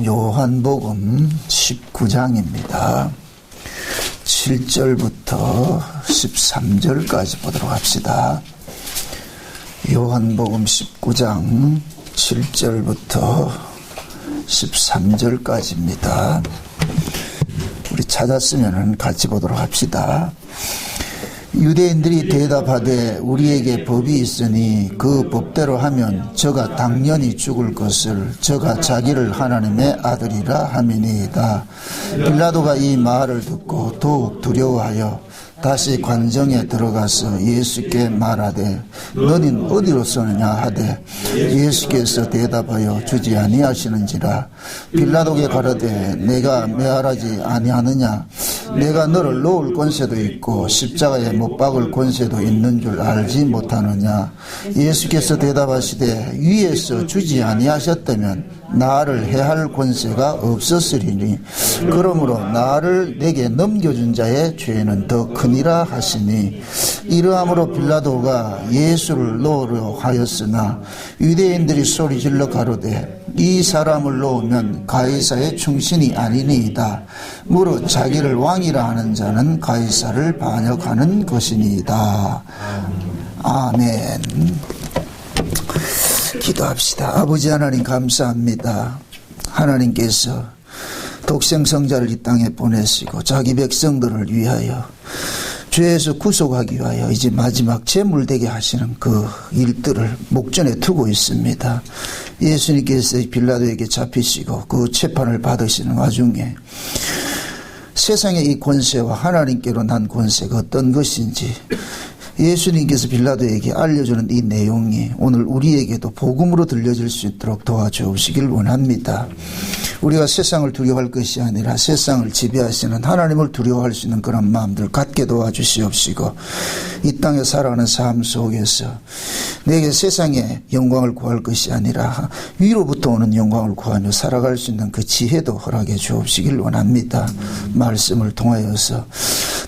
요한복음 19장입니다. 7절부터 13절까지 보도록 합시다. 요한복음 19장 7절부터 13절까지입니다. 우리 찾았으면 같이 보도록 합시다. 유대인들이 대답하되 우리에게 법이 있으니 그 법대로 하면 저가 당연히 죽을 것을 저가 자기를 하나님의 아들이라 함이니이다. 빌라도가 이 말을 듣고 더욱 두려워하여 다시 관정에 들어가서 예수께 말하되 너는 어디로 쏘느냐 하되 예수께서 대답하여 주지 아니하시는지라. 빌라도에게 가라되 내가 메아라지 아니하느냐. 내가 너를 놓을 권세도 있고 십자가에 못 박을 권세도 있는 줄 알지 못하느냐. 예수께서 대답하시되 위에서 주지 아니하셨다면 나를 해할 권세가 없었으리니 그러므로 나를 내게 넘겨준 자의 죄는 더 크니라 하시니, 이러함으로 빌라도가 예수를 놓으려 하였으나 유대인들이 소리질러 가로되 이 사람을 놓으면 가이사의 충신이 아니니이다. 무릇 자기를 왕이라 하는 자는 가이사를 반역하는 것이니이다. 아멘. 기도합시다. 아버지 하나님 감사합니다. 하나님께서 독생성자를 이 땅에 보내시고 자기 백성들을 위하여 죄에서 구속하기 위하여 이제 마지막 제물되게 하시는 그 일들을 목전에 두고 있습니다. 예수님께서 빌라도에게 잡히시고 그 재판을 받으시는 와중에 세상의 이 권세와 하나님께로 난 권세가 어떤 것인지 예수님께서 빌라도에게 알려주는 이 내용이 오늘 우리에게도 복음으로 들려질 수 있도록 도와주시길 원합니다. 우리가 세상을 두려워할 것이 아니라 세상을 지배하시는 하나님을 두려워할 수 있는 그런 마음들 갖게 도와주시옵시고, 이 땅에 살아가는 삶 속에서 내게 세상의 영광을 구할 것이 아니라 위로부터 오는 영광을 구하며 살아갈 수 있는 그 지혜도 허락해 주옵시길 원합니다. 말씀을 통하여서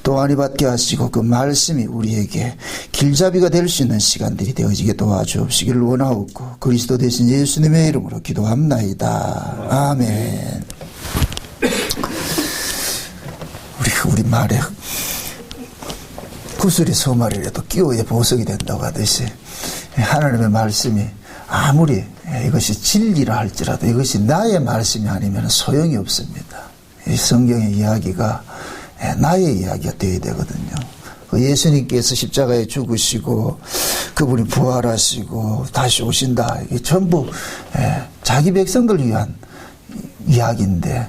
또 안위 받게 하시고 그 말씀이 우리에게 길잡이가 될 수 있는 시간들이 되어지게 도와주옵시기를 원하옵고 그리스도 대신 예수님의 이름으로 기도합나이다. 아멘. 우리 말에 구슬이 소말이라도 끼워야 보석이 된다고 하듯이 하나님의 말씀이 아무리 이것이 진리라 할지라도 이것이 나의 말씀이 아니면 소용이 없습니다. 이 성경의 이야기가 나의 이야기가 되어야 되거든요. 예수님께서 십자가에 죽으시고 그분이 부활하시고 다시 오신다. 이게 전부 자기 백성들 위한 이야기인데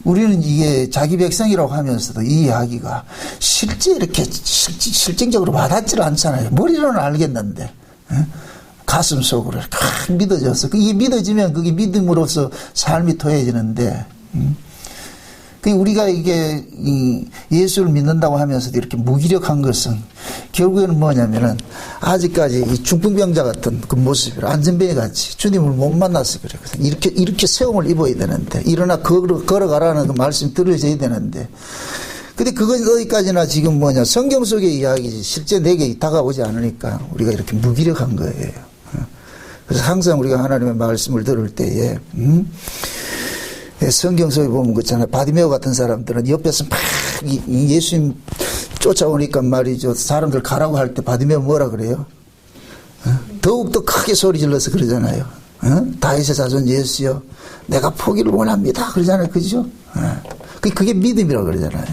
우리는 이게 자기 백성이라고 하면서도 이 이야기가 실제 이렇게 실증적으로 와닿지를 않잖아요. 머리로는 알겠는데 가슴 속으로 이렇게 믿어져서 이게 믿어지면 그게 믿음으로써 삶이 토해지는데 우리가 이게 예수를 믿는다고 하면서도 이렇게 무기력한 것은 결국에는 뭐냐면은 아직까지 이 중풍병자 같은 그 모습이라 안전뱅이 같이 주님을 못 만나서 그래. 이렇게 세움을 입어야 되는데 일어나 걸어가라는 그 말씀이 들어져야 되는데 근데 그건 어디까지나 지금 뭐냐 성경 속의 이야기지 실제 내게 다가오지 않으니까 우리가 이렇게 무기력한 거예요. 그래서 항상 우리가 하나님의 말씀을 들을 때에 성경 속에 보면 그렇잖아요. 바디메오 같은 사람들은 옆에서 막 예수님 쫓아오니까 말이죠. 사람들 가라고 할 때 바디메오 뭐라 그래요? 더욱더 크게 소리 질러서 그러잖아요. 다윗의 자손 예수여 내가 포기를 원합니다. 그러잖아요. 그죠? 그게 믿음이라고 그러잖아요.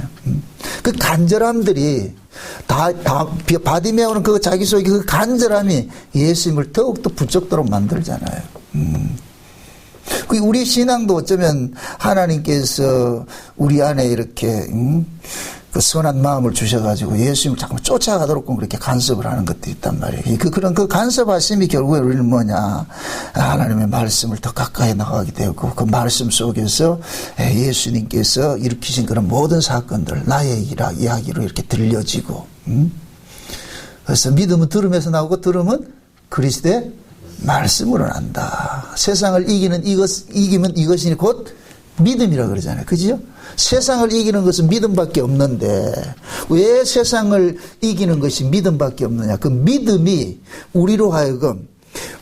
그 간절함들이 바디메오는 그 자기 속에 그 간절함이 예수님을 더욱더 부쩍도록 만들잖아요. 우리 신앙도 어쩌면 하나님께서 우리 안에 이렇게 그 선한 마음을 주셔가지고 예수님을 자꾸 쫓아가도록 그렇게 간섭을 하는 것도 있단 말이에요. 그런 간섭하심이 결국에 우리는 뭐냐 하나님의 말씀을 더 가까이 나가게 되고 그 말씀 속에서 예수님께서 일으키신 그런 모든 사건들 나의 이야기로 이렇게 들려지고 그래서 믿음은 들음에서 나오고 들음은 그리스도의 말씀으로 난다. 세상을 이기면 이것이니 곧 믿음이라 그러잖아요. 그죠? 세상을 이기는 것은 믿음밖에 없는데 왜 세상을 이기는 것이 믿음밖에 없느냐? 그 믿음이 우리로 하여금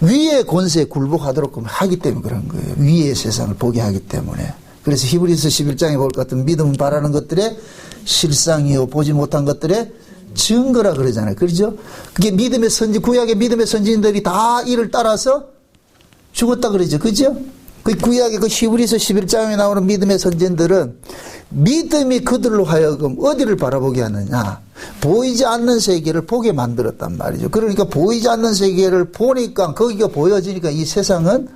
위의 권세에 굴복하도록 하기 때문에 그런 거예요. 위의 세상을 보게 하기 때문에. 그래서 히브리서 11장에 볼 것 같은 믿음은 바라는 것들의 실상이요 보지 못한 것들의 증거라 그러잖아요. 그렇죠? 그게 믿음의 구약의 믿음의 선지인들이 다 이를 따라서 죽었다 그러죠. 그죠? 그 구약의 그 히브리서 11장에 나오는 믿음의 선지인들은 믿음이 그들로 하여금 어디를 바라보게 하느냐. 보이지 않는 세계를 보게 만들었단 말이죠. 그러니까 보이지 않는 세계를 보니까 거기가 보여지니까 이 세상은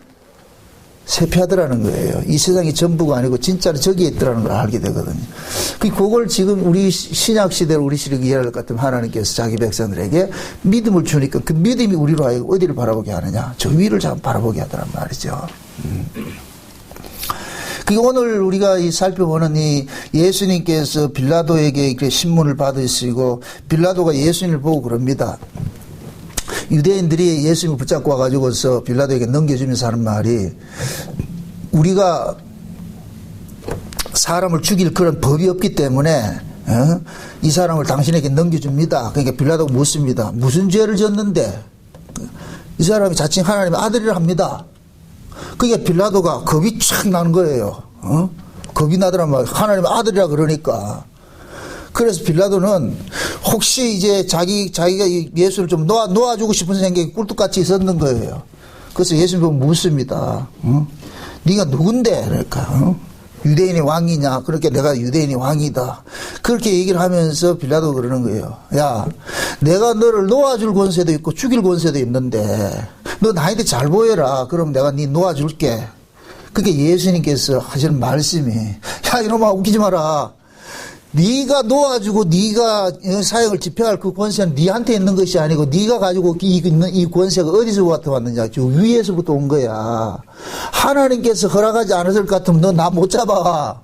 쇠폐하더라는 거예요. 이 세상이 전부가 아니고 진짜로 저기에 있더라는 걸 알게 되거든요. 그걸 지금 우리 신약 시대로 우리 시대로 이해할 것 같으면 하나님께서 자기 백성들에게 믿음을 주니까 그 믿음이 우리로 하여금 어디를 바라보게 하느냐. 저 위를 잘 바라보게 하더란 말이죠. 오늘 우리가 살펴보는 이 예수님께서 빌라도에게 신문을 받으시고 빌라도가 예수님을 보고 그럽니다. 유대인들이 예수님을 붙잡고 와가지고서 빌라도에게 넘겨주면서 하는 말이 우리가 사람을 죽일 그런 법이 없기 때문에 이 사람을 당신에게 넘겨줍니다. 그러니까 빌라도가 묻습니다. 무슨 죄를 졌는데 이 사람이 자칭 하나님의 아들이라 합니다. 그게 빌라도가 겁이 촥 나는 거예요. 겁이 나더란 말이에요. 하나님의 아들이라 그러니까. 그래서 빌라도는 혹시 이제 자기가 예수를 좀 놓아주고 싶은 생각이 꿀뚝같이 있었는 거예요. 그래서 예수님 보고 묻습니다. 네가 누군데? 그러니까 유대인이 왕이냐? 그렇게 내가 유대인이 왕이다. 그렇게 얘기를 하면서 빌라도가 그러는 거예요. 야, 내가 너를 놓아줄 권세도 있고 죽일 권세도 있는데 너 나한테 잘 보여라. 그럼 내가 네 놓아줄게. 그게 예수님께서 하시는 말씀이 야 이놈아 웃기지 마라. 네가 놓아주고 네가 사역을 집행할 그 권세는 네한테 있는 것이 아니고 네가 가지고 이 권세가 어디서부터 왔느냐. 저 위에서부터 온 거야. 하나님께서 허락하지 않았을 것 같으면 너 나 못 잡아.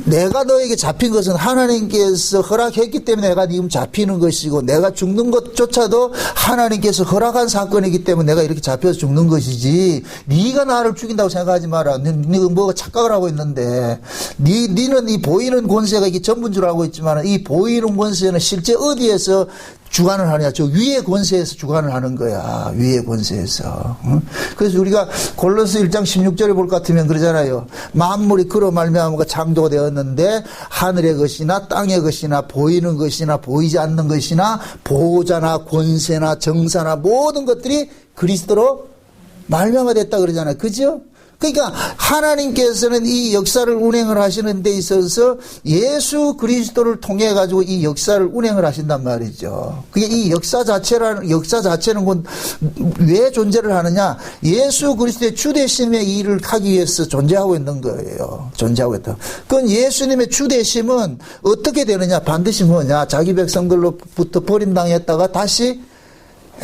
내가 너에게 잡힌 것은 하나님께서 허락했기 때문에 내가 지금 잡히는 것이고 내가 죽는 것조차도 하나님께서 허락한 사건이기 때문에 내가 이렇게 잡혀서 죽는 것이지 네가 나를 죽인다고 생각하지 마라. 네가 뭐가 착각을 하고 있는데 네는 이 보이는 권세가 이게 전부인 줄 알고 있지만 이 보이는 권세는 실제 어디에서 주관을 하느냐. 저 위의 권세에서 주관을 하는 거야. 위의 권세에서. 그래서 우리가 골로새 1장 16절에 볼 것 같으면 그러잖아요. 만물이 그로 말미암아 창조가 되었는데 하늘의 것이나 땅의 것이나 보이는 것이나 보이지 않는 것이나 보호자나 권세나 정사나 모든 것들이 그리스도로 말미암아 됐다 그러잖아요. 그죠? 그러니까 하나님께서는 이 역사를 운행을 하시는 데 있어서 예수 그리스도를 통해 가지고 이 역사를 운행을 하신단 말이죠. 그게 이 역사 자체는 왜 존재를 하느냐? 예수 그리스도의 주되심의 일을 하기 위해서 존재하고 있는 거예요. 존재하고 있다. 그건 예수님의 주되심은 어떻게 되느냐? 반드시 뭐냐? 자기 백성들로부터 버림당했다가 다시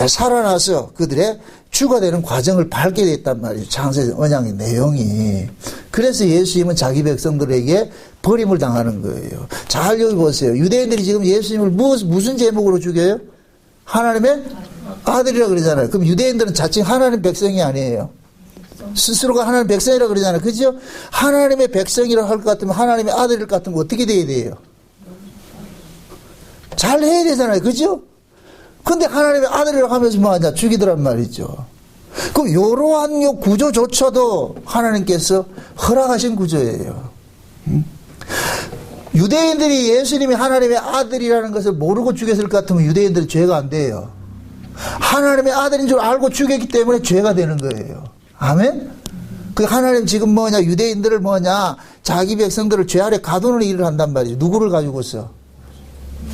살아나서 그들의 주가 되는 과정을 밟게 됐단 말이죠. 창세 언약의 내용이. 그래서 예수님은 자기 백성들에게 버림을 당하는 거예요. 잘 여기 보세요. 유대인들이 지금 예수님을 무슨 제목으로 죽여요? 하나님의 아들이라고 그러잖아요. 그럼 유대인들은 자칭 하나님 백성이 아니에요. 스스로가 하나님 백성이라고 그러잖아요. 그죠? 하나님의 백성이라고 할 것 같으면 하나님의 아들일 것 같으면 어떻게 돼야 돼요? 잘 해야 되잖아요. 그죠? 근데 하나님의 아들이라고 하면서 뭐하냐? 죽이더란 말이죠. 그럼 이러한 요 구조조차도 하나님께서 허락하신 구조예요. 유대인들이 예수님이 하나님의 아들이라는 것을 모르고 죽였을 것 같으면 유대인들은 죄가 안 돼요. 하나님의 아들인 줄 알고 죽였기 때문에 죄가 되는 거예요. 아멘? 그 하나님 지금 뭐냐? 유대인들을 뭐냐? 자기 백성들을 죄 아래 가두는 일을 한단 말이죠. 누구를 가지고서?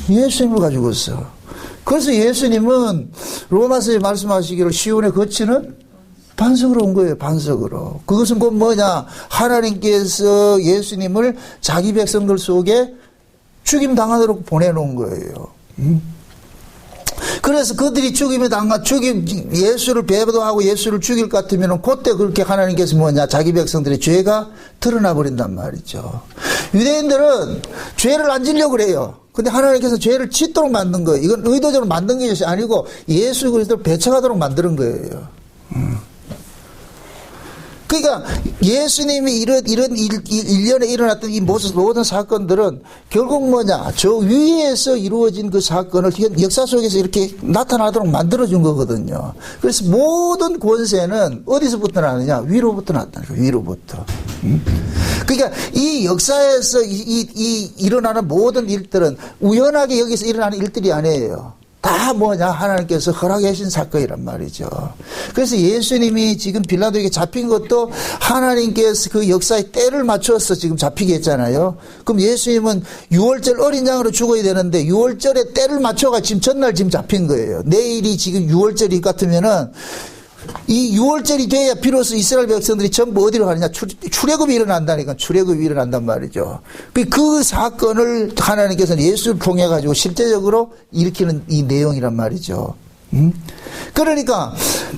예수님을 가지고서. 그래서 예수님은 로마서에 말씀하시기를 시온에 거치는 반석으로 온 거예요. 반석으로. 그것은 곧 뭐냐? 하나님께서 예수님을 자기 백성들 속에 죽임 당하도록 보내놓은 거예요. 그래서 그들이 예수를 배도하고 예수를 죽일 것 같으면 그때 그렇게 하나님께서 뭐냐? 자기 백성들의 죄가 드러나 버린단 말이죠. 유대인들은 죄를 안 지려고 그래요. 근데 하나님께서 죄를 짓도록 만든 거예요. 이건 의도적으로 만든 것이 아니고 예수 그리스도를 배척하도록 만드는 거예요. 그러니까 예수님이 이런 일련에 일어났던 이 모든 사건들은 결국 뭐냐? 저 위에서 이루어진 그 사건을 역사 속에서 이렇게 나타나도록 만들어준 거거든요. 그래서 모든 권세는 어디서부터 나느냐? 위로부터 나타나요. 위로부터. 그러니까 이 역사에서 일어나는 모든 일들은 우연하게 여기서 일어나는 일들이 아니에요. 다 뭐냐? 하나님께서 허락해 주신 사건이란 말이죠. 그래서 예수님이 지금 빌라도에게 잡힌 것도 하나님께서 그 역사의 때를 맞춰서 지금 잡히게 했잖아요. 그럼 예수님은 6월절 어린 양으로 죽어야 되는데 6월절에 때를 맞춰가 지금 전날 지금 잡힌 거예요. 내일이 지금 6월절이 같으면은 이 6월절이 돼야 비로소 이스라엘 백성들이 전부 어디로 가느냐? 출애굽이 일어난다니까. 출애굽이 일어난단 말이죠. 그 사건을 하나님께서는 예수를 통해 가지고 실제적으로 일으키는 이 내용이란 말이죠. 그러니까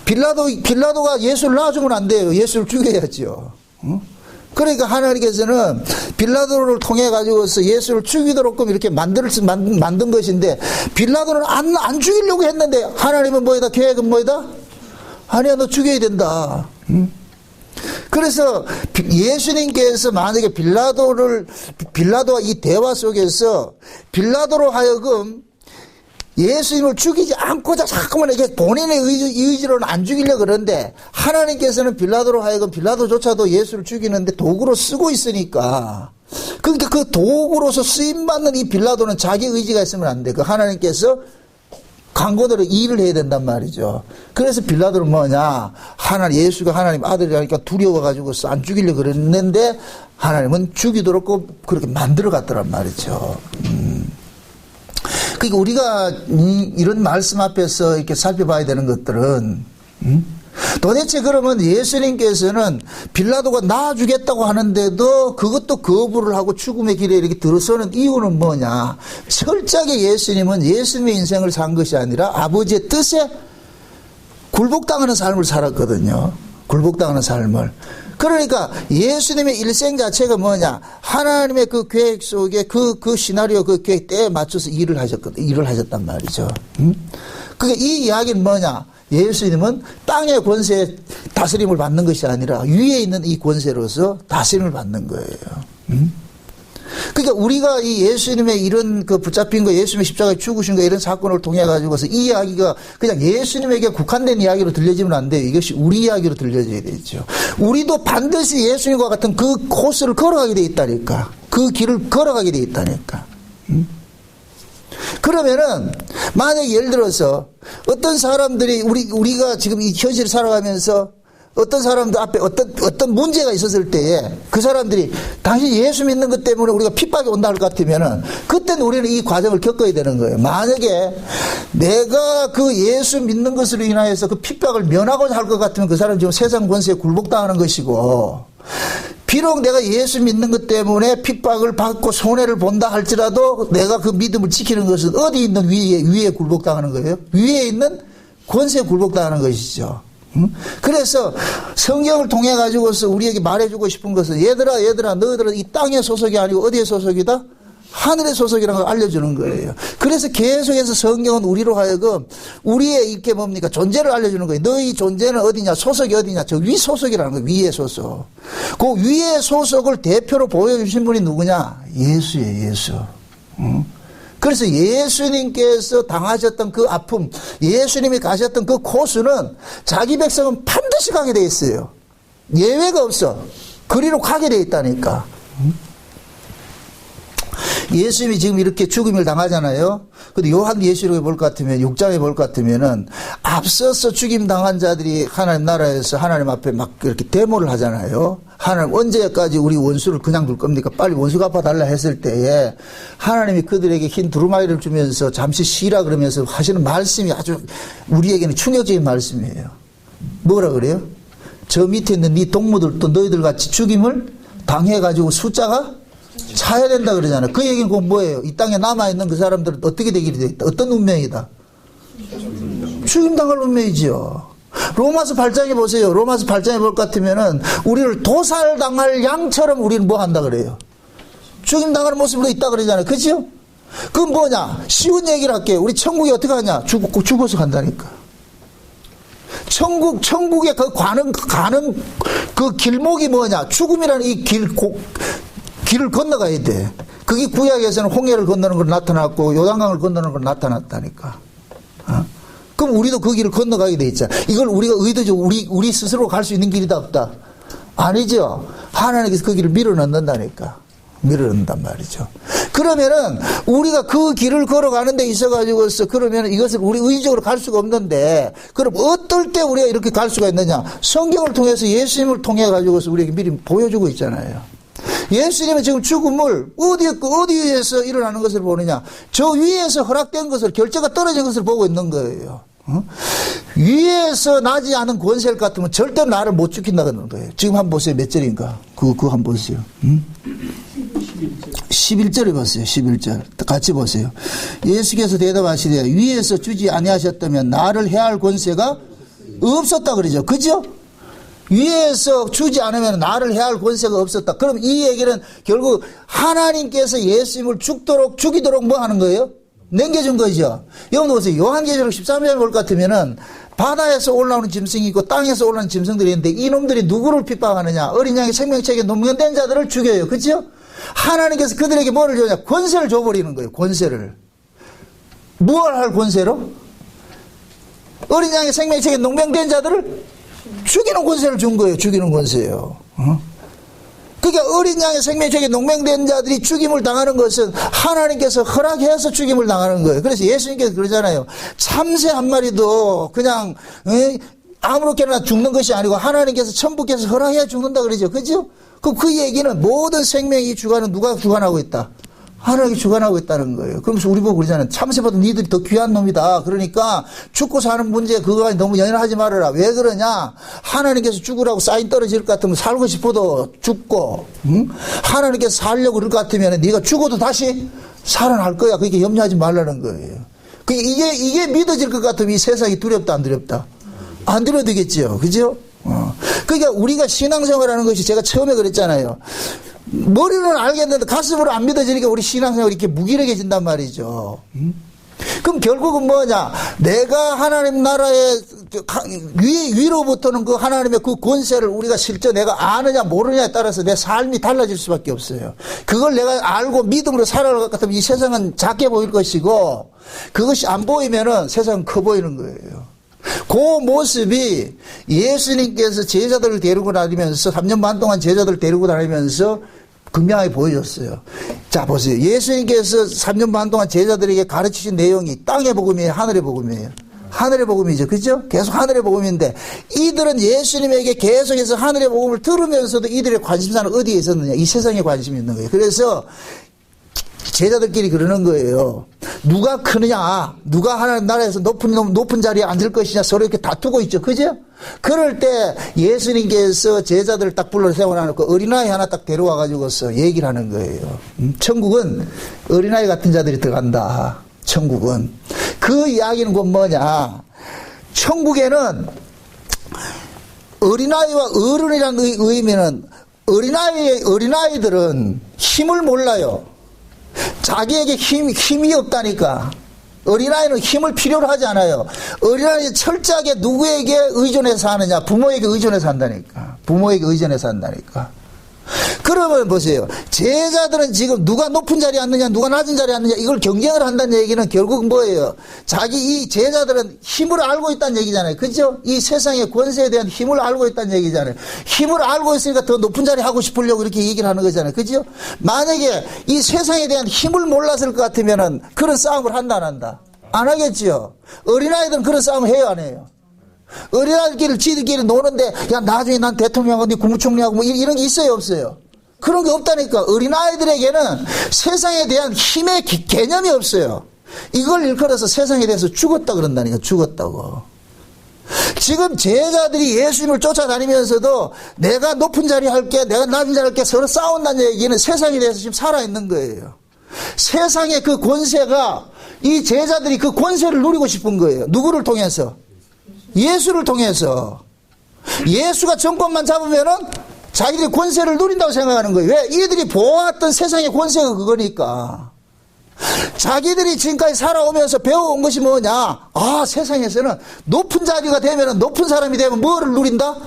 빌라도가 예수를 놔주면 안 돼요. 예수를 죽여야죠. 그러니까 하나님께서는 빌라도를 통해 가지고서 예수를 죽이도록 이렇게 만든 것인데 빌라도는 안 죽이려고 했는데 하나님은 뭐이다? 계획은 뭐이다? 아니야, 너 죽여야 된다. 그래서 예수님께서 만약에 빌라도와 이 대화 속에서 빌라도로 하여금 예수님을 죽이지 않고자 자꾸만 이렇게 본인의 의지로는 안 죽이려고 그러는데 하나님께서는 빌라도로 하여금 빌라도조차도 예수를 죽이는데 도구로 쓰고 있으니까 그러니까 그 도구로서 쓰임받는 이 빌라도는 자기 의지가 있으면 안 돼. 그 하나님께서 강고대로 일을 해야 된단 말이죠. 그래서 빌라도는 뭐냐? 예수가 하나님 아들이라니까 두려워가지고 안 죽이려고 그랬는데 하나님은 죽이도록 그렇게 만들어 갔더란 말이죠. 그러니까 우리가 이런 말씀 앞에서 이렇게 살펴봐야 되는 것들은, 도대체 그러면 예수님께서는 빌라도가 낳아주겠다고 하는데도 그것도 거부를 하고 죽음의 길에 이렇게 들어서는 이유는 뭐냐? 철저하게 예수님은 예수님의 인생을 산 것이 아니라 아버지의 뜻에 굴복당하는 삶을 살았거든요. 굴복당하는 삶을. 그러니까 예수님의 일생 자체가 뭐냐? 하나님의 그 계획 속에 그 시나리오 그 계획 때에 맞춰서 일을 하셨단 말이죠. 그러니까 이 이야기는 뭐냐? 예수님은 땅의 권세에 다스림을 받는 것이 아니라 위에 있는 이 권세로서 다스림을 받는 거예요. 그러니까 우리가 이 예수님의 이런 그 붙잡힌 거, 예수님의 십자가에 죽으신 거 이런 사건을 통해 가지고서 이 이야기가 그냥 예수님에게 국한된 이야기로 들려지면 안 돼요. 이것이 우리 이야기로 들려져야 되죠. 우리도 반드시 예수님과 같은 그 코스를 걸어가게 돼 있다니까. 그 길을 걸어가게 돼 있다니까. 그러면은 만약에 예를 들어서 어떤 사람들이 우리가 지금 이 현실을 살아가면서 어떤 사람들 앞에 어떤 문제가 있었을 때에 그 사람들이 당신 예수 믿는 것 때문에 우리가 핍박이 온다 할 것 같으면은 그때는 우리는 이 과정을 겪어야 되는 거예요. 만약에 내가 그 예수 믿는 것으로 인하여서 그 핍박을 면하고자 할 것 같으면 그 사람은 지금 세상 권세에 굴복당하는 것이고, 비록 내가 예수 믿는 것 때문에 핍박을 받고 손해를 본다 할지라도 내가 그 믿음을 지키는 것은 어디 있는 위에 굴복당하는 거예요? 위에 있는 권세에 굴복당하는 것이죠. 그래서 성경을 통해 가지고서 우리에게 말해주고 싶은 것은 얘들아 너희들은 이 땅의 소속이 아니고 어디의 소속이다? 하늘의 소속이라는 걸 알려주는 거예요. 그래서 계속해서 성경은 우리로 하여금 우리의 이렇게 뭡니까? 존재를 알려주는 거예요. 너희 존재는 어디냐? 소속이 어디냐? 저 위 소속이라는 거예요. 위의 소속. 그 위의 소속을 대표로 보여주신 분이 누구냐? 예수예요. 예수. 그래서 예수님께서 당하셨던 그 아픔, 예수님이 가셨던 그 코스는 자기 백성은 반드시 가게 돼 있어요. 예외가 없어. 그리로 가게 돼 있다니까. 예수님이 지금 이렇게 죽음을 당하잖아요. 근데 요한 예시록에 볼 것 같으면 6장에 볼 것 같으면은 앞서서 죽임 당한 자들이 하나님 나라에서 하나님 앞에 막 이렇게 데모를 하잖아요. 하나님 언제까지 우리 원수를 그냥 둘 겁니까? 빨리 원수 갚아달라 했을 때에 하나님이 그들에게 흰 두루마기를 주면서 잠시 쉬라 그러면서 하시는 말씀이 아주 우리에게는 충격적인 말씀이에요. 뭐라 그래요? 저 밑에 있는 네 동무들도 너희들 같이 죽임을 당해가지고 숫자가 차야 된다 그러잖아요. 그 얘기는 곧 뭐예요? 이 땅에 남아있는 그 사람들은 어떻게 되기로 되어 있다? 어떤 운명이다? 죽임당할 운명이지요. 로마서 8장에 보세요. 로마서 8장에 볼 것 같으면은 우리를 도살당할 양처럼 우리는 뭐 한다 그래요? 죽임당하는 모습으로 있다 그러잖아요. 그죠? 그건 뭐냐? 쉬운 얘기를 할게요. 우리 천국에 어떻게 하냐? 죽어서 간다니까. 천국에 가는 그 길목이 뭐냐? 죽음이라는 이 길을 건너가야 돼. 그게 구약에서는 홍해를 건너는 걸 나타났고 요단강을 건너는 걸 나타났다니까. 그럼 우리도 그 길을 건너가게 돼 있잖아. 이걸 우리가 의도적으로 우리 스스로 갈 수 있는 길이다 없다? 아니죠. 하나님께서 그 길을 밀어넣는다니까. 밀어넣는단 말이죠. 그러면은 우리가 그 길을 걸어가는 데 있어가지고서 그러면 이것을 우리 의지적으로 갈 수가 없는데, 그럼 어떨 때 우리가 이렇게 갈 수가 있느냐? 성경을 통해서 예수님을 통해 가지고서 우리에게 미리 보여주고 있잖아요. 예수님은 지금 죽음을 어디에서 일어나는 것을 보느냐? 저 위에서 허락된 것을, 결제가 떨어진 것을 보고 있는 거예요. 위에서 나지 않은 권세를 같으면 절대 나를 못 죽인다는 거예요. 지금 한번 보세요. 몇 절인가? 그거 한번 보세요. 11절에 보세요. 11절. 같이 보세요. 예수께서 대답하시되 위에서 주지 아니하셨다면 나를 해할 권세가 없었다 그러죠. 그죠? 위에서 주지 않으면 나를 해할 권세가 없었다. 그럼 이 얘기는 결국 하나님께서 예수님을 죽이도록 뭐 하는 거예요? 남겨준 거죠. 여러분 보세요. 요한계시록 13장에 볼 것 같으면은 바다에서 올라오는 짐승이 있고 땅에서 올라오는 짐승들이 있는데 이놈들이 누구를 핍박하느냐? 어린 양의 생명책에 농면된 자들을 죽여요. 그렇죠? 하나님께서 그들에게 뭐를 주냐? 권세를 줘버리는 거예요. 권세를. 무엇을 할 권세로? 어린 양의 생명책에 농명된 자들을 죽이는 권세를 준 거예요. 죽이는 권세예요. 그러니까 어린 양의 생명책에 농명된 자들이 죽임을 당하는 것은 하나님께서 허락해서 죽임을 당하는 거예요. 그래서 예수님께서 그러잖아요. 참새 한 마리도 그냥 아무렇게나 죽는 것이 아니고 하나님께서 천부께서 허락해야 죽는다 그러죠. 그죠? 그 얘기는 모든 생명이 주관은 누가 주관하고 있다? 하나님이 주관하고 있다는 거예요. 그러면서 우리 보고 그러잖아요. 참새보다 니들이 더 귀한 놈이다. 그러니까 죽고 사는 문제 그거가 너무 연연하지 말아라. 왜 그러냐? 하나님께서 죽으라고 사인 떨어질 것 같으면 살고 싶어도 죽고, 하나님께서 살려고 그럴 것 같으면 네가 죽어도 다시 살아날 거야. 그러니까 염려하지 말라는 거예요. 이게 믿어질 것 같으면 이 세상이 두렵다 안 두렵다? 안 두려워도 되겠죠. 그죠? 그러니까 우리가 신앙생활하는 것이 제가 처음에 그랬잖아요. 머리로는 알겠는데 가슴으로 안 믿어지니까 우리 신앙생활이 이렇게 무기력해진단 말이죠. 그럼 결국은 뭐냐? 내가 하나님 나라의 위로부터는 그 하나님의 그 권세를 우리가 실제 내가 아느냐 모르냐에 따라서 내 삶이 달라질 수밖에 없어요. 그걸 내가 알고 믿음으로 살아갈 것 같으면 이 세상은 작게 보일 것이고, 그것이 안 보이면은 세상은 커 보이는 거예요. 그 모습이 예수님께서 제자들을 데리고 다니면서 3년 반 동안 제자들을 데리고 다니면서 극명하게 보여줬어요. 자 보세요. 예수님께서 3년 반 동안 제자들에게 가르치신 내용이 땅의 복음이에요, 하늘의 복음이에요? 하늘의 복음이죠. 그죠? 계속 하늘의 복음인데 이들은 예수님에게 계속해서 하늘의 복음을 들으면서도 이들의 관심사는 어디에 있었느냐? 이 세상에 관심이 있는 거예요. 그래서 제자들끼리 그러는 거예요. 누가 크느냐? 누가 하나님 나라에서 높은 자리에 앉을 것이냐? 서로 이렇게 다투고 있죠. 그죠? 그럴 때 예수님께서 제자들을 딱 불러 세워놓고 어린아이 하나 딱 데려와 가지고서 얘기를 하는 거예요. 천국은 어린아이 같은 자들이 들어간다. 천국은. 그 이야기는 곧 뭐냐? 천국에는 어린아이와 어른이라는 의미는 어린아이들은 힘을 몰라요. 자기에게 힘이 없다니까. 어린아이는 힘을 필요로 하지 않아요. 어린아이는 철저하게 누구에게 의존해서 하느냐? 부모에게 의존해서 한다니까. 부모에게 의존해서 한다니까. 그러면 보세요. 제자들은 지금 누가 높은 자리에 앉느냐, 누가 낮은 자리에 앉느냐, 이걸 경쟁을 한다는 얘기는 결국 뭐예요? 이 제자들은 힘을 알고 있다는 얘기잖아요. 그죠? 이 세상의 권세에 대한 힘을 알고 있다는 얘기잖아요. 힘을 알고 있으니까 더 높은 자리 하고 싶으려고 이렇게 얘기를 하는 거잖아요. 그죠? 만약에 이 세상에 대한 힘을 몰랐을 것 같으면은 그런 싸움을 한다, 안 한다? 안 하겠죠? 어린아이들은 그런 싸움을 해요, 안 해요? 어린아이들끼리 지들끼리 노는데 야 나중에 난 대통령하고 네 국무총리하고 뭐 이런 게 있어요 없어요? 그런 게 없다니까. 어린아이들에게는 세상에 대한 힘의 개념이 없어요. 이걸 일컬어서 세상에 대해서 죽었다 그런다니까. 죽었다고. 지금 제자들이 예수님을 쫓아다니면서도 내가 높은 자리 할게, 내가 낮은 자리 할게 서로 싸운다는 얘기는 세상에 대해서 지금 살아있는 거예요. 세상의 그 권세가 이 제자들이 그 권세를 누리고 싶은 거예요. 누구를 통해서? 예수를 통해서. 예수가 정권만 잡으면은 자기들이 권세를 누린다고 생각하는 거예요. 왜? 이들이 보았던 세상의 권세가 그거니까. 자기들이 지금까지 살아오면서 배워온 것이 뭐냐? 아, 세상에서는 높은 자리가 되면, 높은 사람이 되면 뭐를 누린다?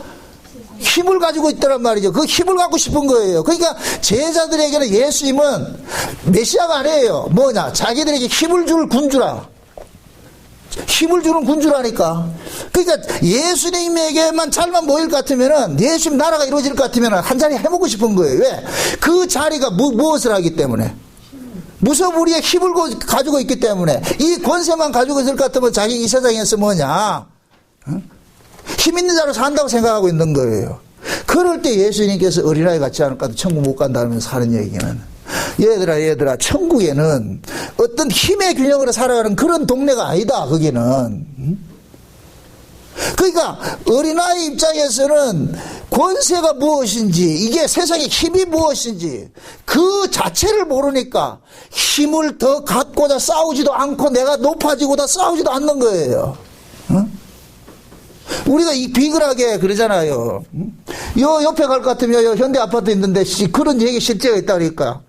힘을 가지고 있더란 말이죠. 그 힘을 갖고 싶은 거예요. 그러니까 제자들에게는 예수님은 메시아가 아니에요. 뭐냐? 자기들에게 힘을 줄 군주라. 힘을 주는 군주라니까. 그러니까 예수님에게만 잘만 모일 것 같으면은, 예수님 나라가 이루어질 것 같으면은 한 자리 해보고 싶은 거예요. 왜? 그 자리가 무엇을 하기 때문에? 무소불위의 힘을 가지고 있기 때문에. 이 권세만 가지고 있을 것 같으면 자기 이 세상에서 뭐냐? 힘 있는 자로 산다고 생각하고 있는 거예요. 그럴 때 예수님께서 어린아이 같지 않을까? 천국 못 간다면서 하는 얘기는. 얘들아, 천국에는 어떤 힘의 균형으로 살아가는 그런 동네가 아니다, 거기는. 그러니까 어린아이 입장에서는 권세가 무엇인지, 이게 세상의 힘이 무엇인지 그 자체를 모르니까 힘을 더 갖고자 싸우지도 않고 내가 높아지고자 싸우지도 않는 거예요. 우리가 이 비글하게 그러잖아요. 요 옆에 갈 것 같으면 요 현대 아파트 있는데 그런 얘기 실제가 있다니까.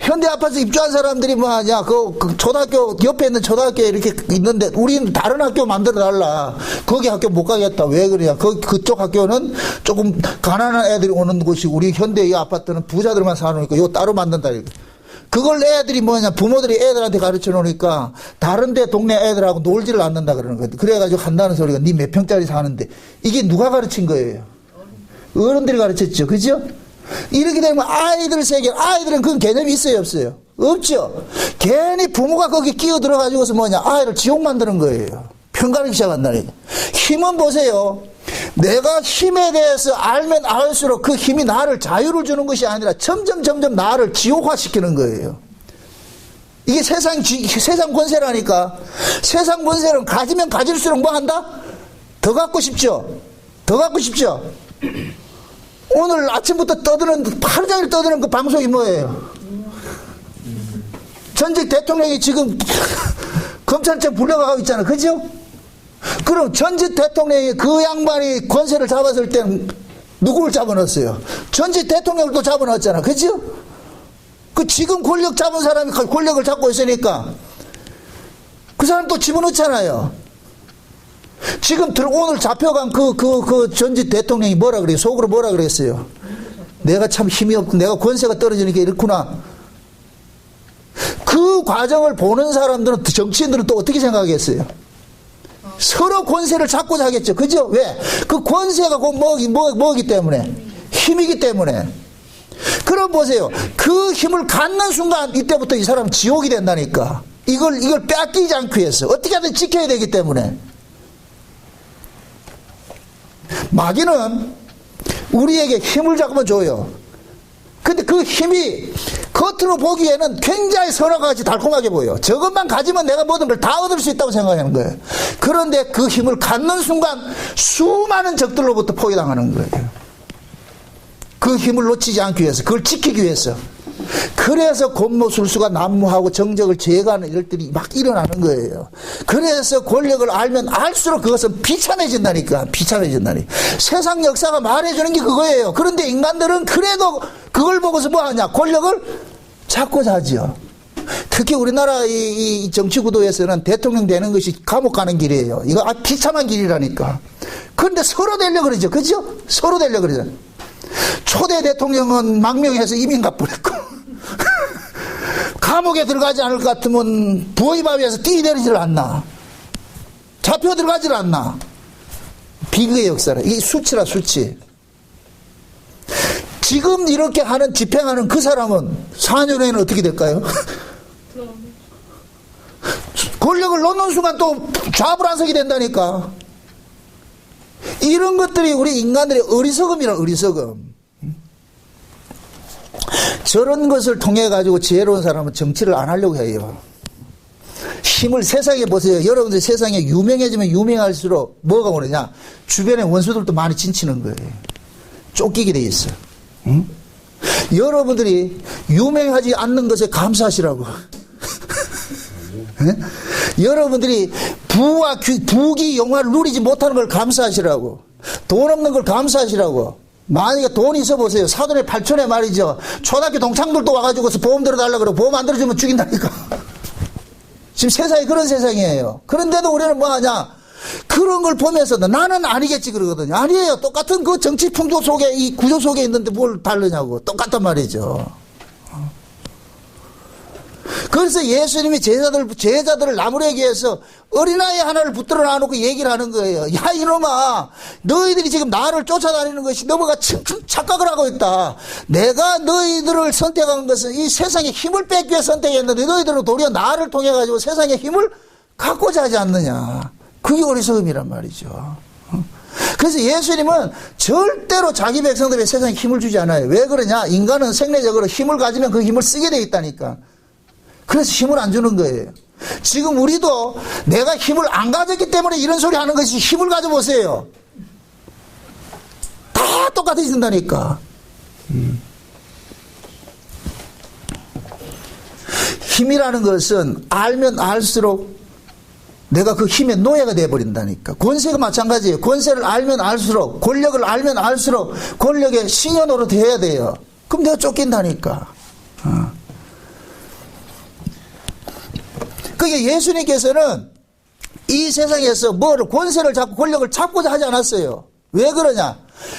현대 아파트 입주한 사람들이 뭐 하냐, 그 초등학교, 옆에 있는 초등학교에 이렇게 있는데, 우리는 다른 학교 만들어 달라. 거기 학교 못 가겠다. 왜 그러냐. 그쪽 학교는 조금 가난한 애들이 오는 곳이고, 우리 현대 이 아파트는 부자들만 사놓으니까 요 따로 만든다. 그걸 애들이 뭐냐, 부모들이 애들한테 가르쳐 놓으니까, 다른 데 동네 애들하고 놀지를 않는다 그러는 거예요. 그래가지고 한다는 소리가 니 몇 평짜리 사는데, 이게 누가 가르친 거예요? 어른들이 가르쳤죠. 그죠? 이렇게 되면 아이들 세계, 아이들은 그런 개념이 있어요, 없어요? 없죠. 괜히 부모가 거기 끼어 들어가지고서 뭐냐, 아이를 지옥 만드는 거예요. 평가를 시작한다니까. 힘은 보세요. 내가 힘에 대해서 알면 알수록 그 힘이 나를 자유를 주는 것이 아니라 점점 나를 지옥화시키는 거예요. 이게 세상 권세라니까. 세상 권세는 가지면 가질수록 뭐 한다? 더 갖고 싶죠? 더 갖고 싶죠? 오늘 아침부터 하루 종일 떠드는 그 방송이 뭐예요? 전직 대통령이 지금 검찰청 불려가고 있잖아. 그죠? 그럼 전직 대통령이 그 양반이 권세를 잡았을 때는 누구를 잡아넣었어요? 전직 대통령을 또 잡아넣었잖아. 그죠? 그 지금 권력 잡은 사람이 권력을 잡고 있으니까 그 사람 또 집어넣잖아요. 지금 오늘 잡혀간 그 전직 대통령이 뭐라 그래요? 속으로 뭐라 그랬어요? 내가 참 힘이 없고 내가 권세가 떨어지니까 이렇구나. 그 과정을 보는 사람들은, 정치인들은 또 어떻게 생각하겠어요? 서로 권세를 잡고자 하겠죠. 그죠? 왜? 그 권세가 곧 뭐기 때문에? 힘이기 때문에. 그럼 보세요. 그 힘을 갖는 순간 이때부터 이 사람은 지옥이 된다니까. 이걸 뺏기지 않기 위해서 어떻게 하든 지켜야 되기 때문에. 마귀는 우리에게 힘을 자꾸만 줘요. 근데 그 힘이 겉으로 보기에는 굉장히 선악과 같이 달콤하게 보여요. 저것만 가지면 내가 모든 걸 다 얻을 수 있다고 생각하는 거예요. 그런데 그 힘을 갖는 순간 수많은 적들로부터 포위당하는 거예요. 그 힘을 놓치지 않기 위해서, 그걸 지키기 위해서. 그래서 권모술수가 난무하고 정적을 제거하는 일들이 막 일어나는 거예요. 그래서 권력을 알면 알수록 그것은 비참해진다니까. 세상 역사가 말해주는 게 그거예요. 그런데 인간들은 그래도 그걸 보고서 뭐 하냐? 권력을 찾고자 하죠. 특히 우리나라 이 정치구도에서는 대통령 되는 것이 감옥 가는 길이에요. 이거 비참한 길이라니까. 그런데 서로 되려고 그러죠. 그죠? 서로 되려고 그러죠. 초대 대통령은 망명해서 이민 가버렸고 감옥에 들어가지 않을 것 같으면 부의바위에서 뛰내리질 않나. 잡혀 들어가질 않나. 비극의 역사라. 이게 수치라, 수치. 지금 이렇게 하는, 집행하는 그 사람은 4년 후에는 어떻게 될까요? 권력을 놓는 순간 또 좌불안석이 된다니까. 이런 것들이 우리 인간들의 어리석음이라, 어리석음. 저런 것을 통해 가지고 지혜로운 사람은 정치를 안 하려고 해요. 힘을 세상에 보세요. 여러분들 세상에 유명해지면 유명할수록 뭐가 오느냐? 주변에 원수들도 많이 진치는 거예요. 쫓기게 돼 있어. 응? 여러분들이 유명하지 않는 것에 감사하시라고. 응? 여러분들이 부귀 영화를 누리지 못하는 걸 감사하시라고. 돈 없는 걸 감사하시라고. 만약에 돈이 있어 보세요. 사돈의 팔촌에 말이죠. 초등학교 동창들도 와가지고서 보험 들어달라고 그러고 보험 안 들어주면 죽인다니까. 지금 세상이 그런 세상이에요. 그런데도 우리는 뭐 하냐? 그런 걸 보면서도 나는 아니겠지 그러거든요. 아니에요. 똑같은 그 정치 풍조 속에, 이 구조 속에 있는데 뭘 다르냐고. 똑같단 말이죠. 그래서 예수님이 제자들을 나무래기 위해서 어린아이 하나를 붙들어 놔놓고 얘기를 하는 거예요. 야, 이놈아, 너희들이 지금 나를 쫓아다니는 것이 너무가 착각을 하고 있다. 내가 너희들을 선택한 것은 이 세상에 힘을 뺏기 위해 선택했는데 너희들은 도리어 나를 통해 가지고 세상의 힘을 갖고자 하지 않느냐. 그게 어리석음이란 말이죠. 그래서 예수님은 절대로 자기 백성들에게 세상에 힘을 주지 않아요. 왜 그러냐? 인간은 생리적으로 힘을 가지면 그 힘을 쓰게 돼 있다니까. 그래서 힘을 안 주는 거예요. 지금 우리도 내가 힘을 안 가졌기 때문에 이런 소리 하는 것이 힘을 가져보세요. 다 똑같아진다니까. 힘이라는 것은 알면 알수록 내가 그 힘의 노예가 되어버린다니까. 권세가 마찬가지예요. 권세를 알면 알수록, 권력을 알면 알수록 권력의 신여 노릇해야 돼요. 그럼 내가 쫓긴다니까. 그게 예수님께서는 이 세상에서 뭐를 권세를 잡고 권력을 잡고자 하지 않았어요. 왜 그러냐?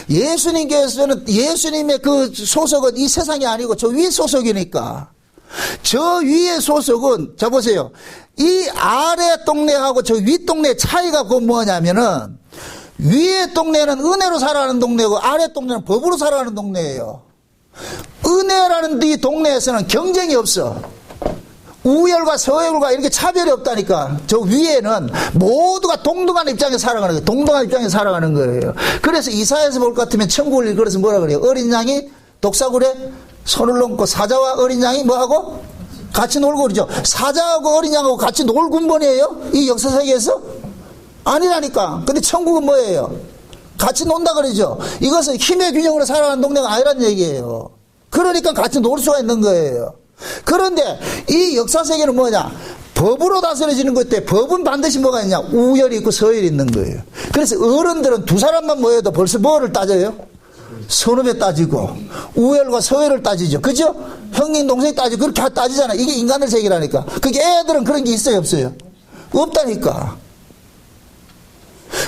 예수님께서는 예수님의 그 소속은 이 세상이 아니고 저 위의 소속이니까. 저 위의 소속은 자 보세요. 이 아래 동네하고 저 위 동네 차이가 그 뭐냐면은 위의 동네는 은혜로 살아가는 동네고 아래 동네는 법으로 살아가는 동네예요. 은혜라는 이 동네에서는 경쟁이 없어. 우열과 서열과 이렇게 차별이 없다니까. 저 위에는 모두가 동등한 입장에서 살아가는 거예요. 동등한 입장에서 살아가는 거예요. 그래서 이사야에서 볼 것 같으면 천국을 일컬어서 뭐라 그래요? 어린 양이 독사굴에 손을 얹고 사자와 어린 양이 뭐하고? 같이 놀고 그러죠. 사자하고 어린 양하고 같이 놀 군번이에요? 이 역사 세계에서? 아니라니까. 근데 천국은 뭐예요? 같이 논다 그러죠. 이것은 힘의 균형으로 살아가는 동네가 아니란 얘기예요. 그러니까 같이 놀 수가 있는 거예요. 그런데 이 역사 세계는 뭐냐? 법으로 다스려지는 것 때 법은 반드시 뭐가 있냐? 우열이 있고 서열이 있는 거예요. 그래서 어른들은 두 사람만 모여도 벌써 뭐를 따져요? 선후배 따지고 우열과 서열을 따지죠. 그죠? 형님 동생 따지고 그렇게 따지잖아. 이게 인간의 세계라니까. 그게 애들은 그런 게 있어요 없어요? 없다니까.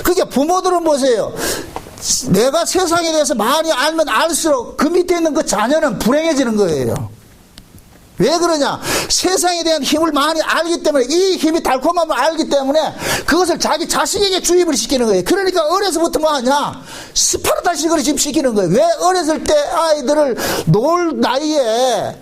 그게 부모들은 보세요. 내가 세상에 대해서 많이 알면 알수록 그 밑에 있는 그 자녀는 불행해지는 거예요. 왜 그러냐? 세상에 대한 힘을 많이 알기 때문에 이 힘이 달콤함을 알기 때문에 그것을 자기 자식에게 주입을 시키는 거예요. 그러니까 어려서부터 뭐 하냐? 스파르타식으로 지금 시키는 거예요. 왜 어렸을 때 아이들을 놀 나이에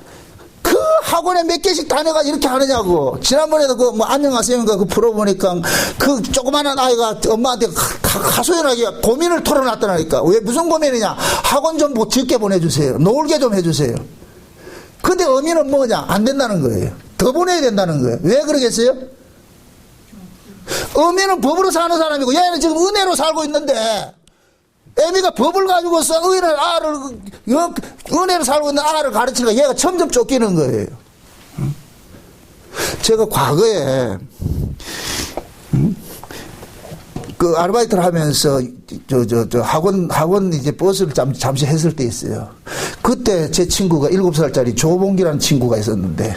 그 학원에 몇 개씩 다녀가 이렇게 하느냐고. 지난번에도 그 뭐 안녕하세요인가 그 프로 보니까 그 조그마한 아이가 엄마한테 하소연하게 고민을 털어놨더라니까. 왜 무슨 고민이냐? 학원 좀 뭐 적게 보내주세요. 놀게 좀 해주세요. 근데 어미는 뭐냐? 안 된다는 거예요. 더 보내야 된다는 거예요. 왜 그러겠어요? 어미는 법으로 사는 사람이고 얘는 지금 은혜로 살고 있는데 애미가 법을 가지고서 은혜로 살고 있는 아를 가르치니까 얘가 점점 쫓기는 거예요. 제가 과거에 그 아르바이트를 하면서 학원 이제 버스를 잠시 했을 때 있어요. 그때 제 친구가 7살짜리 조봉기라는 친구가 있었는데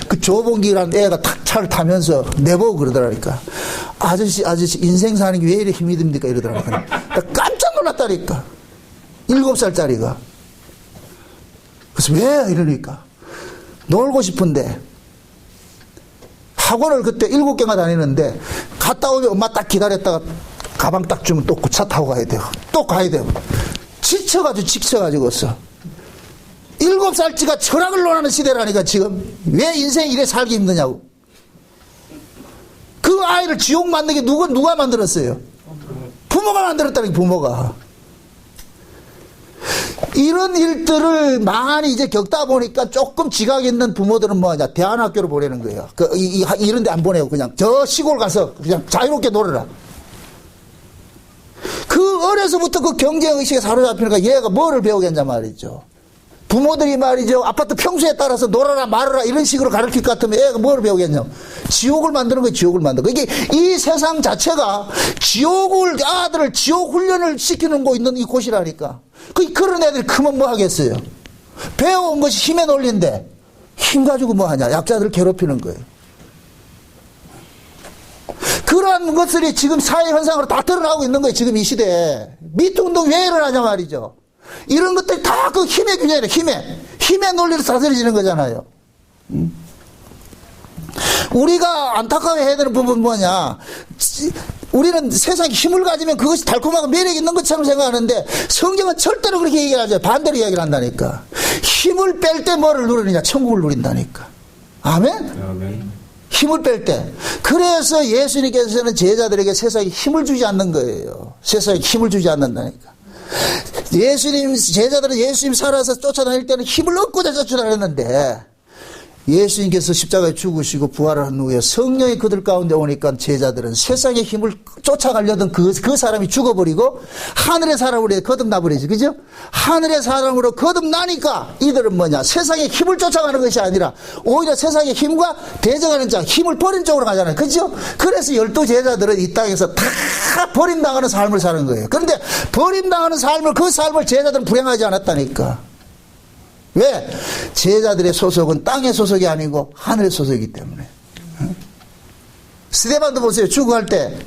그 조봉기라는 애가 차를 타면서 내보고 그러더라니까. 아저씨 인생 사는 게 왜 이렇게 힘이 듭니까? 이러더라니까. 깜짝 놀랐다니까. 7살짜리가. 그래서 왜? 이러니까. 놀고 싶은데 학원을 그때 7개가 다니는데 갔다 오면 엄마 딱 기다렸다가 가방 딱 주면 또 차 타고 가야 돼요. 또 가야 돼요. 지쳐가지고서 7살치가 철학을 논하는 시대라니까 지금. 왜 인생 이래 살기 힘드냐고. 그 아이를 지옥 만들게 누가 만들었어요? 부모가 만들었다는 부모가. 이런 일들을 많이 이제 겪다 보니까 조금 지각 있는 부모들은 뭐하냐? 대안학교로 보내는 거예요. 이런 데 안 보내고 그냥 저 시골 가서 그냥 자유롭게 놀아라. 그 어려서부터 그 경쟁의식에 사로잡히니까 얘가 뭐를 배우겠냐 말이죠. 부모들이 말이죠. 아파트 평수에 따라서 놀아라 말아라 이런 식으로 가르칠 것 같으면 애가 뭐를 배우겠냐. 지옥을 만드는 거예요. 지옥을 만드는 거예요. 이게 이 세상 자체가 아들을 지옥 훈련을 시키는 거 있는 이 곳이라니까. 그런 애들이 크면 뭐 하겠어요. 배워온 것이 힘의 논리인데 힘 가지고 뭐 하냐. 약자들을 괴롭히는 거예요. 그러한 것들이 지금 사회 현상으로 다 드러나고 있는 거예요. 지금 이 시대에. 미투 운동 왜 일어나냐 말이죠. 이런 것들이 다 그 힘의 균형이에요. 힘의 논리로 다스려지는 거잖아요. 우리가 안타까워해야 되는 부분은 뭐냐. 우리는 세상에 힘을 가지면 그것이 달콤하고 매력 있는 것처럼 생각하는데 성경은 절대로 그렇게 얘기하지 않아요. 반대로 이야기를 한다니까. 힘을 뺄 때 뭐를 누리느냐. 천국을 누린다니까. 아멘? 아멘. 힘을 뺄 때. 그래서 예수님께서는 제자들에게 세상에 힘을 주지 않는 거예요. 세상에 힘을 주지 않는다니까. 제자들은 예수님 살아서 쫓아다닐 때는 힘을 얻고자 쫓아다녔는데 예수님께서 십자가에 죽으시고 부활한 후에 성령이 그들 가운데 오니까 제자들은 세상의 힘을 쫓아가려던 그 사람이 죽어버리고 하늘의 사람으로 거듭나버리지. 그죠? 하늘의 사람으로 거듭나니까 이들은 뭐냐? 세상의 힘을 쫓아가는 것이 아니라 오히려 세상의 힘과 대적하는 자, 힘을 버린 쪽으로 가잖아요. 그죠? 그래서 12 제자들은 이 땅에서 다 버림당하는 삶을 사는 거예요. 그런데 버림당하는 삶을, 그 삶을 제자들은 불행하지 않았다니까. 왜? 제자들의 소속은 땅의 소속이 아니고 하늘의 소속이기 때문에. 스데반도 보세요. 죽어갈 때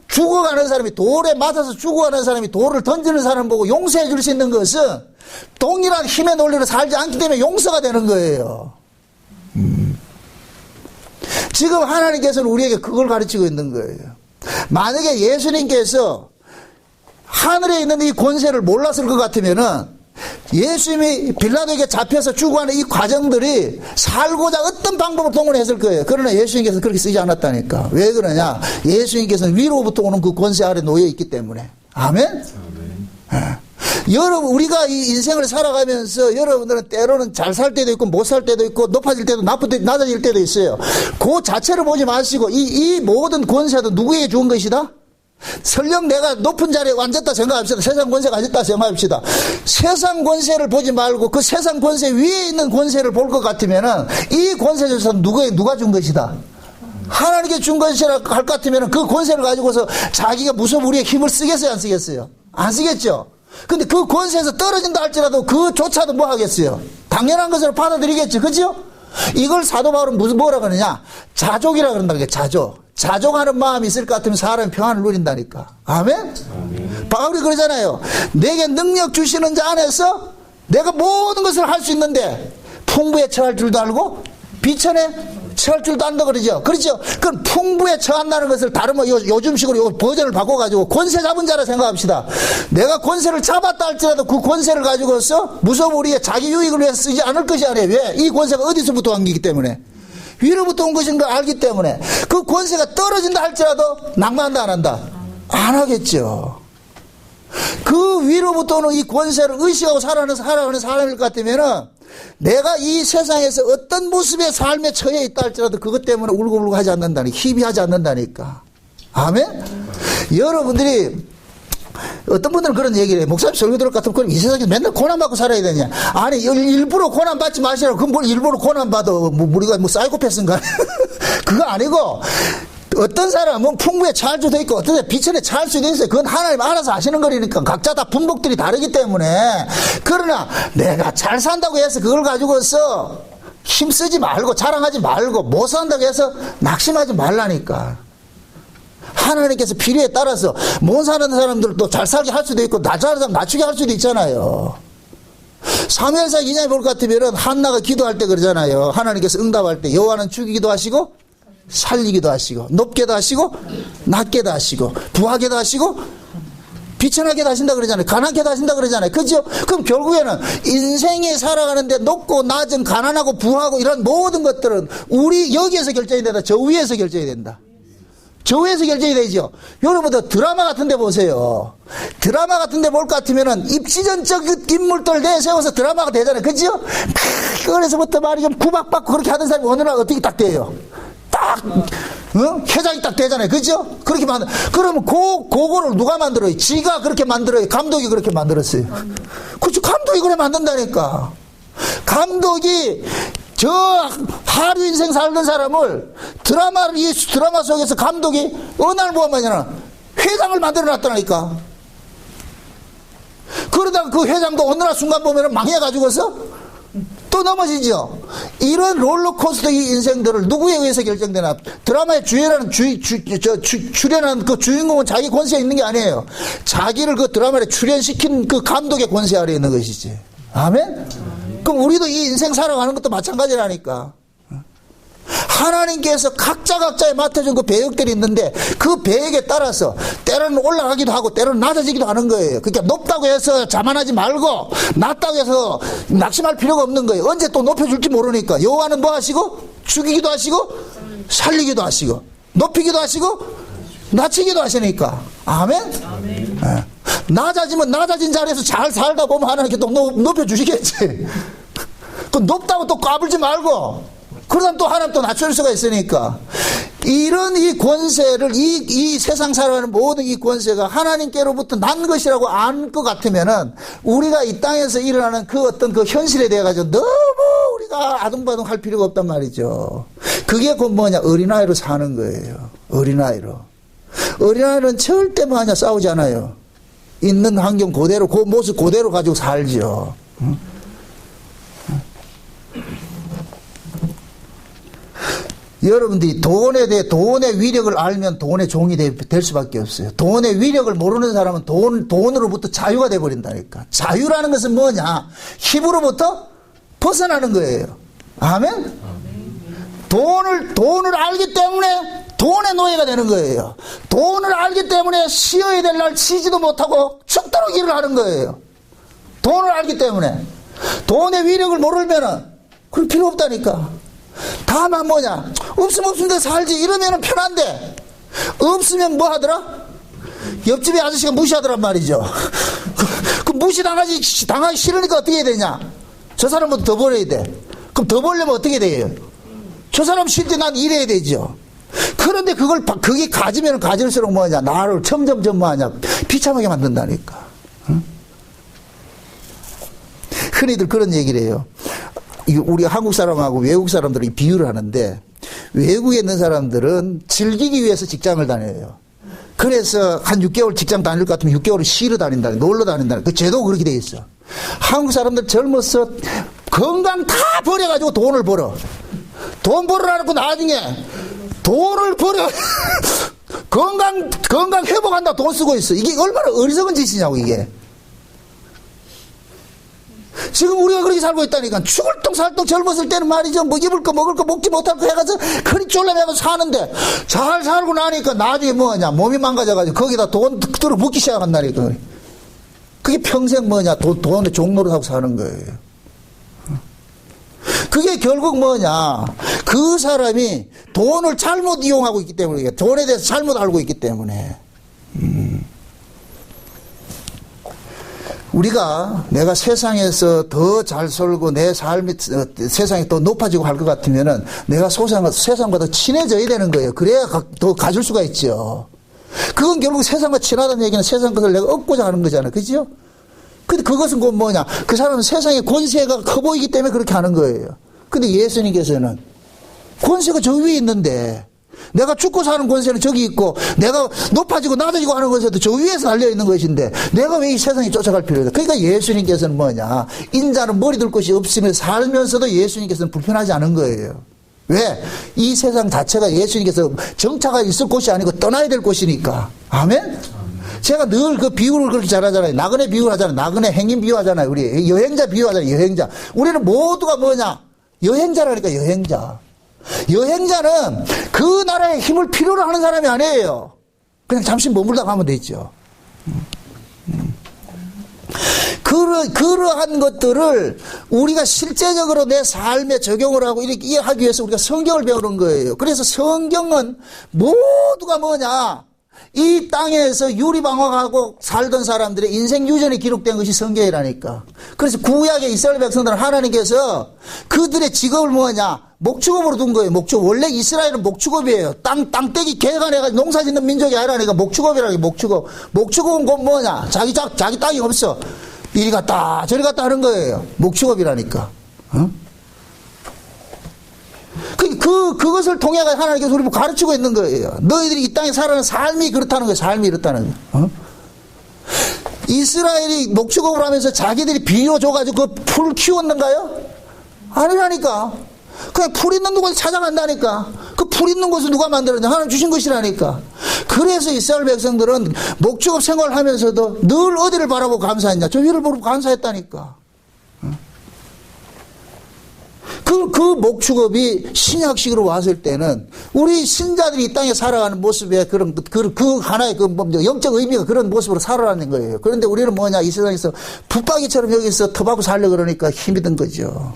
죽어가는 사람이, 돌에 맞아서 죽어가는 사람이 돌을 던지는 사람 보고 용서해 줄 수 있는 것은 동일한 힘의 논리로 살지 않기 때문에 용서가 되는 거예요. 지금 하나님께서는 우리에게 그걸 가르치고 있는 거예요. 만약에 예수님께서 하늘에 있는 이 권세를 몰랐을 것 같으면은 예수님이 빌라도에게 잡혀서 죽어가는 이 과정들이 살고자 어떤 방법을 동원했을 거예요. 그러나 예수님께서는 그렇게 쓰지 않았다니까. 왜 그러냐? 예수님께서는 위로부터 오는 그 권세 아래 놓여 있기 때문에. 아멘? 아멘. 여러분, 우리가 이 인생을 살아가면서 여러분들은 때로는 잘 살 때도 있고 못 살 때도 있고 높아질 때도 낮아질 때도 있어요. 그 자체를 보지 마시고 이 모든 권세도 누구에게 준 것이다? 설령 내가 높은 자리에 앉았다 생각합시다. 세상 권세가 앉았다 생각합시다. 세상 권세를 보지 말고 그 세상 권세 위에 있는 권세를 볼 것 같으면은 이 권세조차 누가 준 것이다? 하나님께 준 것이라 할 것 같으면은 그 권세를 가지고서 자기가 무슨 우리의 힘을 쓰겠어요? 안 쓰겠어요? 안 쓰겠죠? 근데 그 권세에서 떨어진다 할지라도 그조차도 뭐 하겠어요? 당연한 것으로 받아들이겠죠. 그죠? 이걸 사도 바울은 뭐라 그러냐? 자족이라 그런다는 게 자족하는 마음이 있을 것 같으면 사람이 평안을 누린다니까. 아멘? 아멘. 바울이 그러잖아요. 내게 능력 주시는 자 안에서 내가 모든 것을 할 수 있는데 풍부에 처할 줄도 알고 비천에 처할 줄도 안다 그러죠. 그렇죠? 그럼 풍부에 처한다는 것을 다른 요즘식으로 버전을 바꿔가지고 권세 잡은 자라 생각합시다. 내가 권세를 잡았다 할지라도 그 권세를 가지고서 무서운 우리의 자기 유익을 위해서 쓰지 않을 것이 아니에요. 왜? 이 권세가 어디서부터 왔기 때문에. 위로부터 온 것인 걸 알기 때문에 그 권세가 떨어진다 할지라도 낭만한다 안 한다? 안 하겠죠. 그 위로부터 오는 이 권세를 의식하고 살아가는 사람일 것 같으면은 내가 이 세상에서 어떤 모습의 삶에 처해 있다 할지라도 그것 때문에 울고불고 하지 않는다니까. 희비하지 않는다니까. 아멘? 여러분들이 어떤 분들은 그런 얘기를 해요. 목사님 설교 들을 것 같으면 그럼 이 세상에 맨날 고난받고 살아야 되냐. 아니 일부러 고난받지 마시라고. 그럼 뭘 일부러 고난받아. 우리가 사이코패스인가. 그거 아니고 어떤 사람은 풍부에 처할 수도 있고 어떤 사람은 비천에 처할 수도 있어요. 그건 하나님 알아서 하시는 거니까 각자 다 분복들이 다르기 때문에. 그러나 내가 잘 산다고 해서 그걸 가지고서 힘쓰지 말고 자랑하지 말고 못 산다고 해서 낙심하지 말라니까. 하나님께서 필요에 따라서 못 사는 사람들도 잘 살게 할 수도 있고 낮추는 사람 낮추게 할 수도 있잖아요. 사무엘상 2장에 볼 것 같으면 한나가 기도할 때 그러잖아요. 하나님께서 응답할 때 여호와는 죽이기도 하시고 살리기도 하시고 높게도 하시고 낮게도 하시고 부하게도 하시고 비천하게도 하신다 그러잖아요. 가난하게도 하신다 그러잖아요. 그죠? 그럼 결국에는 인생에 살아가는데 높고 낮은 가난하고 부하고 이런 모든 것들은 우리 여기에서 결정이 된다. 저 위에서 결정이 된다. 저 위에서 결정이 되죠. 여러분들 드라마 같은 데 보세요. 드라마 같은 데 볼 것 같으면은 입지전적 인물들 내세워서 드라마가 되잖아요. 그죠? 그래서부터 말이 좀 구박받고 그렇게 하던 사람이 어느 날 어떻게 딱 돼요? 딱, 회장이 딱 되잖아요. 그죠? 그렇게 그러면 그거를 누가 만들어요? 지가 그렇게 만들어요? 감독이 그렇게 만들었어요? 그렇죠. 감독이 그래 만든다니까. 감독이 저 하루 인생 살던 사람을 드라마 속에서 감독이 어느 날 보면 회장을 만들어 놨더라니까. 그러다가 그 회장도 어느 날 순간 보면 망해가지고서 또 넘어지죠. 이런 롤러코스터 이 인생들을 누구에 의해서 결정되나? 드라마의 주연하는 출연한 그 주인공은 자기 권세에 있는 게 아니에요. 자기를 그 드라마에 출연시킨 그 감독의 권세 아래에 있는 것이지. 아멘? 그럼 우리도 이 인생 살아가는 것도 마찬가지라니까. 하나님께서 각자에 맡아준 그 배역들이 있는데 그 배역에 따라서 때로는 올라가기도 하고 때로는 낮아지기도 하는 거예요. 그러니까 높다고 해서 자만하지 말고 낮다고 해서 낙심할 필요가 없는 거예요. 언제 또 높여줄지 모르니까. 여호와는 뭐 하시고? 죽이기도 하시고 살리기도 하시고 높이기도 하시고 낮추기도 하시니까. 아멘? 네. 낮아지면 낮아진 자리에서 잘 살다 보면 하나님께 또 높여주시겠지. 그 높다고 또 까불지 말고 그러다 또 하나님 또 낮출 수가 있으니까. 이런 이 권세를 이 세상 살아가는 모든 이 권세가 하나님께로부터 난 것이라고 안 것 같으면은 우리가 이 땅에서 일어나는 그 어떤 그 현실에 대해 가지고 너무 우리가 아둥바둥 할 필요가 없단 말이죠. 그게 곧 뭐냐? 어린아이로 사는 거예요. 어린아이로. 어린아이는 절대 뭐하냐? 싸우지 않아요. 있는 환경 그대로 그 모습 그대로 가지고 살죠. 응? 여러분들이 돈의 위력을 알면 돈의 종이 될 수밖에 없어요. 돈의 위력을 모르는 사람은 돈으로부터 자유가 돼버린다니까. 자유라는 것은 뭐냐? 힘으로부터 벗어나는 거예요. 아멘? 돈을 알기 때문에 돈의 노예가 되는 거예요. 돈을 알기 때문에 쉬어야 될 날 쉬지도 못하고 죽도록 일을 하는 거예요. 돈을 알기 때문에. 돈의 위력을 모르면은 그럴 필요 없다니까. 다만 뭐냐? 없으면 살지. 이러면은 편한데. 없으면 뭐 하더라? 옆집에 아저씨가 무시하더란 말이죠. 그 무시당하기 싫으니까 어떻게 해야 되냐? 저 사람보다 더 벌어야 돼. 그럼 더 벌려면 어떻게 돼요? 저 사람 쉴 때 난 일해야 되죠. 그런데 그게 가지면 가질수록 뭐냐? 나를 점점 뭐하냐? 비참하게 만든다니까. 응? 흔히들 그런 얘기를 해요. 우리 한국 사람하고 외국 사람들이 비유를 하는데, 외국에 있는 사람들은 즐기기 위해서 직장을 다녀요. 그래서 한 6개월 직장 다닐 것 같으면 6개월을 쉬러 다닌다, 놀러 다닌다. 그 제도가 그렇게 돼 있어. 한국 사람들 젊어서 건강 다 버려가지고 돈을 벌어. 돈 벌어라고 나중에 돈을 벌어. 건강 회복한다 돈 쓰고 있어. 이게 얼마나 어리석은 짓이냐고, 이게. 지금 우리가 그렇게 살고 있다니까. 죽을 똥 살똥 젊었을 때는 말이죠. 뭐 입을 거 먹을 거 먹지 못할 거 해가지고 그리 쫄라매고 사는데 잘 살고 나니까 나중에 뭐냐? 몸이 망가져가지고 거기다 돈 들어 붓기 시작한다니까. 그게 평생 뭐냐? 돈의 종로를 하고 사는 거예요. 그게 결국 뭐냐? 그 사람이 돈을 잘못 이용하고 있기 때문에, 돈에 대해서 잘못 알고 있기 때문에. 내가 세상에서 더 잘 살고 내 삶이 세상이 더 높아지고 할 것 같으면은 내가 세상과 더 친해져야 되는 거예요. 그래야 더 가질 수가 있죠. 그건 결국 세상과 친하다는 얘기는 세상 것을 내가 얻고자 하는 거잖아요. 그죠? 근데 그것은 곧 뭐냐? 그 사람은 세상의 권세가 커 보이기 때문에 그렇게 하는 거예요. 근데 예수님께서는 권세가 저 위에 있는데, 내가 죽고 사는 권세는 저기 있고, 내가 높아지고 낮아지고 하는 권세도 저 위에서 달려있는 것인데, 내가 왜 이 세상에 쫓아갈 필요가 있다. 그러니까 예수님께서는 뭐냐? 인자는 머리 둘 곳이 없으며 살면서도 예수님께서는 불편하지 않은 거예요. 왜? 이 세상 자체가 예수님께서 정착가 있을 곳이 아니고 떠나야 될 곳이니까. 아멘? 제가 늘 그 비유를 그렇게 잘하잖아요. 나그네 비유를 하잖아요. 나그네 행인 비유하잖아요. 우리 여행자 비유하잖아요. 여행자. 우리는 모두가 뭐냐? 여행자라니까, 여행자. 여행자는 그 나라의 힘을 필요로 하는 사람이 아니에요. 그냥 잠시 머물다 가면 되죠. 그러한 것들을 우리가 실제적으로 내 삶에 적용을 하고 이렇게 하기 위해서 우리가 성경을 배우는 거예요. 그래서 성경은 모두가 뭐냐? 이 땅에서 유리방황하고 살던 사람들의 인생 유전이 기록된 것이 성경이라니까. 그래서 구약의 이스라엘 백성들은 하나님께서 그들의 직업을 뭐냐? 목축업으로 둔 거예요. 목축업. 원래 이스라엘은 목축업이에요. 땅떼기 개간해가지고 농사 짓는 민족이 아니라니까 목축업이라고. 목축업은 곧 뭐냐? 자기 땅이 없어. 이리 갔다 저리 갔다 하는 거예요. 목축업이라니까. 어? 그것을 통해 하나님께서 우리를 가르치고 있는 거예요. 너희들이 이 땅에 살아가는 삶이 그렇다는 거예요. 삶이 이렇다는 거예요. 어? 이스라엘이 목축업을 하면서 자기들이 비료 줘가지고 그 풀 키웠는가요? 아니라니까. 그냥 풀 있는 곳을 찾아간다니까. 그 풀 있는 곳을 누가 만들었냐? 하나님 주신 것이라니까. 그래서 이스라엘 백성들은 목축업 생활을 하면서도 늘 어디를 바라보고 감사했냐? 저 위를 보고 감사했다니까. 그 목축업이 신약식으로 왔을 때는 우리 신자들이 이 땅에 살아가는 모습에 그 하나의 영적 의미가 그런 모습으로 살아가는 거예요. 그런데 우리는 뭐냐? 이 세상에서 붙박이처럼 여기서 터박고 살려 그러니까 힘이 든 거죠.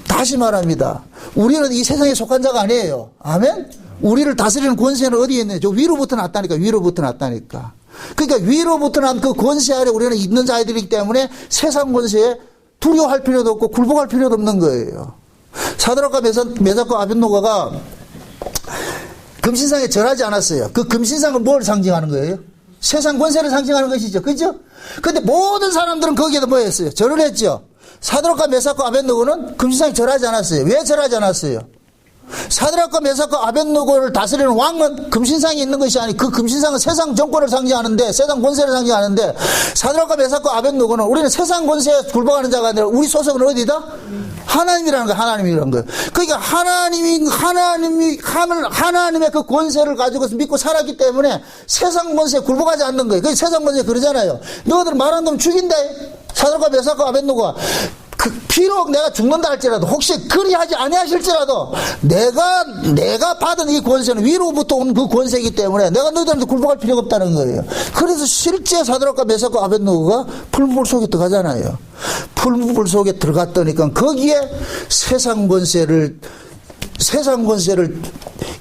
다시 말합니다. 우리는 이 세상에 속한 자가 아니에요. 아멘? 우리를 다스리는 권세는 어디에 있느냐? 저 위로부터 났다니까. 위로부터 났다니까. 그러니까 위로부터 난 그 권세 아래 우리는 있는 자들이기 때문에 세상 권세에 두려워할 필요도 없고 굴복할 필요도 없는 거예요. 사드락과 메삭과 아벳노고가 금신상에 절하지 않았어요. 그 금신상은 뭘 상징하는 거예요? 세상 권세를 상징하는 것이죠. 그죠? 근데 모든 사람들은 거기에도 뭐 했어요? 절을 했죠. 사드락과 메삭과 아벳노고는 금신상에 절하지 않았어요. 왜 절하지 않았어요? 사드락과 메삭과 아벳노고를 다스리는 왕은 금신상이 있는 것이 아니, 그 금신상은 세상 정권을 상징하는데, 세상 권세를 상징하는데, 사드락과 메삭과 아벳노고는 우리는 세상 권세에 굴복하는 자가 아니라 우리 소속은 어디다? 하나님이라는 거예요. 하나님이라는 거예요. 그러니까 하나님의 그 권세를 가지고서 믿고 살았기 때문에 세상 권세에 굴복하지 않는 거예요. 그 세상 권세 그러잖아요. 너희들 말한 놈 죽인다. 사드락과 메삭과 아벳노고가 비록 내가 죽는다 할지라도 혹시 그리하지 아니하실지라도 내가 받은 이 권세는 위로부터 온 그 권세이기 때문에 내가 너희들한테 굴복할 필요가 없다는 거예요. 그래서 실제 사드락과 메삭과 아벳노고가 풀무불 속에 들어가잖아요. 풀무불 속에 들어갔더니까 거기에 세상 권세를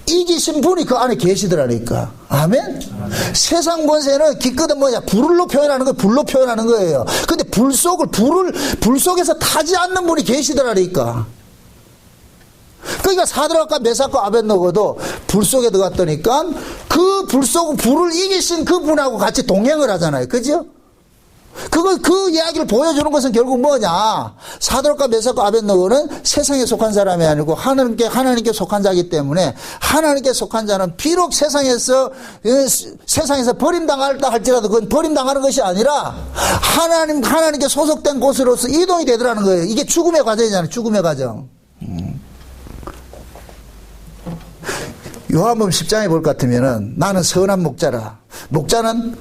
이기신 분이 그 안에 계시더라니까. 아멘? 세상 권세는 기껏은 뭐냐? 불로 표현하는 거예요. 불로 표현하는 거예요. 근데 불 속에서 타지 않는 분이 계시더라니까. 그러니까 사드락과 메삭과 아벳노고도 불 속에 들어갔더니까 그 불을 이기신 그 분하고 같이 동행을 하잖아요. 그죠? 그 이야기를 보여주는 것은 결국 뭐냐? 사드락과 메삭과 아벳노고는 세상에 속한 사람이 아니고 하나님께 속한 자이기 때문에 하나님께 속한 자는 비록 세상에서 버림당할다 할지라도 그건 버림당하는 것이 아니라 하나님께 소속된 곳으로서 이동이 되더라는 거예요. 이게 죽음의 과정이잖아요. 죽음의 과정. 요한복음 10장에 볼 것 같으면은 나는 선한 목자라. 목자는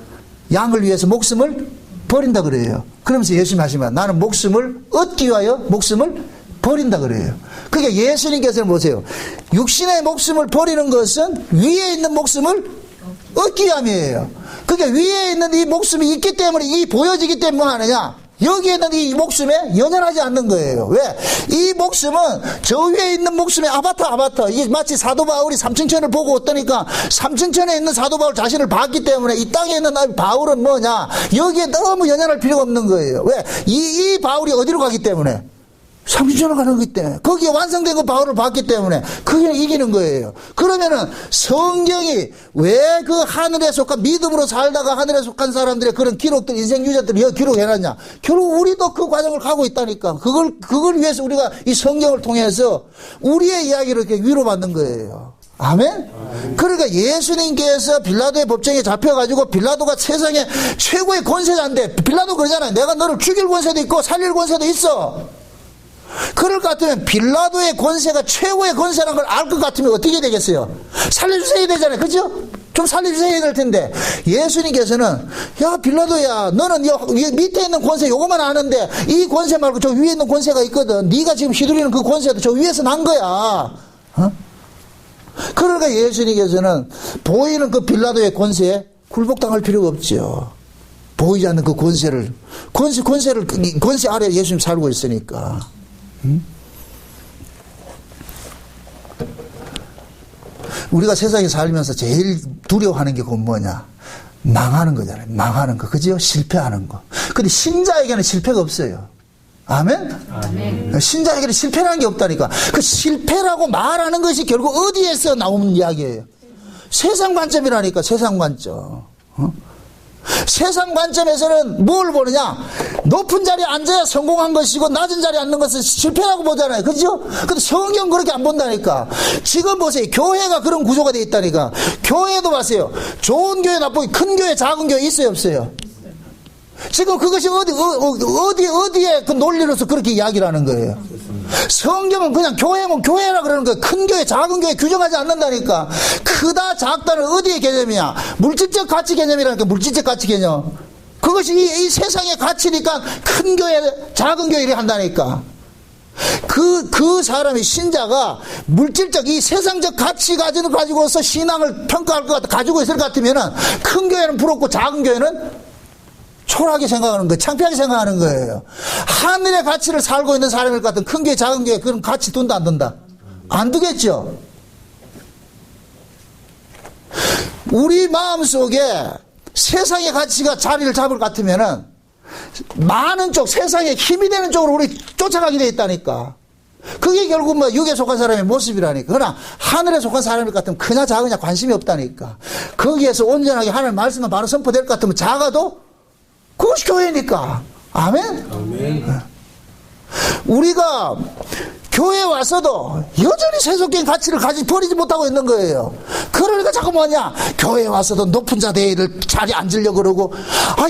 양을 위해서 목숨을 버린다 그래요. 그러면서 예수님 하시면 나는 목숨을 얻기 위하여 목숨을 버린다 그래요. 그러니까 예수님께서는 보세요. 육신의 목숨을 버리는 것은 위에 있는 목숨을 얻기 위함이에요. 그러니까 위에 있는 이 목숨이 있기 때문에 이 보여지기 때문에 뭐 하느냐? 여기에 있는 이 목숨에 연연하지 않는 거예요. 왜? 이 목숨은 저 위에 있는 목숨의 아바타. 이게 마치 사도 바울이 삼층천을 보고 왔더니까 삼층천에 있는 사도 바울 자신을 봤기 때문에 이 땅에 있는 바울은 뭐냐? 여기에 너무 연연할 필요가 없는 거예요. 왜? 이 바울이 어디로 가기 때문에? 삼층천을 가는 거기 때문에. 거기에 완성된 그 바울을 봤기 때문에 그게 이기는 거예요. 그러면은 성경이 왜 그 하늘에 속한 믿음으로 살다가 하늘에 속한 사람들의 그런 기록들, 인생 유전들을 여기 기록해놨냐? 결국 우리도 그 과정을 가고 있다니까. 그걸 위해서 우리가 이 성경을 통해서 우리의 이야기를 이렇게 위로받는 거예요. 아멘? 그러니까 예수님께서 빌라도의 법정에 잡혀가지고 빌라도가 세상에 최고의 권세자인데 빌라도 그러잖아요. 내가 너를 죽일 권세도 있고 살릴 권세도 있어. 그럴 것 같으면 빌라도의 권세가 최고의 권세라는 걸 알 것 같으면 어떻게 되겠어요? 살려주셔야 되잖아요. 그죠? 좀 살려주셔야 될 텐데 예수님께서는 야 빌라도야 너는 밑에 있는 권세 요거만 아는데 이 권세 말고 저 위에 있는 권세가 있거든. 네가 지금 휘두르는 그 권세도 저 위에서 난 거야. 그러니까 예수님께서는 보이는 그 빌라도의 권세에 굴복당할 필요가 없죠. 보이지 않는 그 권세 아래 예수님 살고 있으니까. 우리가 세상에 살면서 제일 두려워하는 게 그건 뭐냐? 망하는 거잖아요. 망하는 거. 그죠? 실패하는 거. 근데 신자에게는 실패가 없어요. 아멘? 아멘. 신자에게는 실패라는 게 없다니까. 그 실패라고 말하는 것이 결국 어디에서 나오는 이야기예요? 세상 관점이라니까, 세상 관점. 세상 관점에서는 뭘 보느냐? 높은 자리에 앉아야 성공한 것이고 낮은 자리에 앉는 것은 실패라고 보잖아요. 그죠? 근데 성경 그렇게 안 본다니까. 지금 보세요. 교회가 그런 구조가 되어 있다니까. 교회도 보세요. 좋은 교회, 나쁜 큰 교회, 작은 교회 있어요, 없어요? 지금 그것이 어디에 그 논리로서 그렇게 이야기를 하는 거예요. 성경은 그냥 교회면 교회라 그러는 거예요. 큰 교회, 작은 교회 규정하지 않는다니까. 크다, 작다는 어디의 개념이야? 물질적 가치 개념이라니까, 물질적 가치 개념. 그것이 이 세상의 가치니까 큰 교회, 작은 교회 이렇게 한다니까. 그 사람이 신자가 물질적 이 세상적 가치 가지고서 신앙을 평가할 것 같아 가지고 있을 것 같으면은 큰 교회는 부럽고 작은 교회는 초라하게 생각하는 거예요. 창피하게 생각하는 거예요. 하늘의 가치를 살고 있는 사람일 것 같은 큰 교회, 작은 교회, 그럼 가치 둔다, 안 둔다? 안 두겠죠? 우리 마음 속에 세상의 가치가 자리를 잡을 것 같으면은 많은 쪽, 세상에 힘이 되는 쪽으로 우리 쫓아가게 돼 있다니까. 그게 결국 뭐 육에 속한 사람의 모습이라니까. 그러나 하늘에 속한 사람일 것 같으면 크냐 작으냐 관심이 없다니까. 거기에서 온전하게 하나님 말씀만 바로 선포될 것 같으면 작아도 그것이 교회니까. 아멘? 아멘. 우리가 교회에 와서도 여전히 세속적인 가치를 버리지 못하고 있는 거예요. 그러니까 자꾸 뭐냐, 교회에 와서도 높은 자리를 자리에 앉으려고 그러고,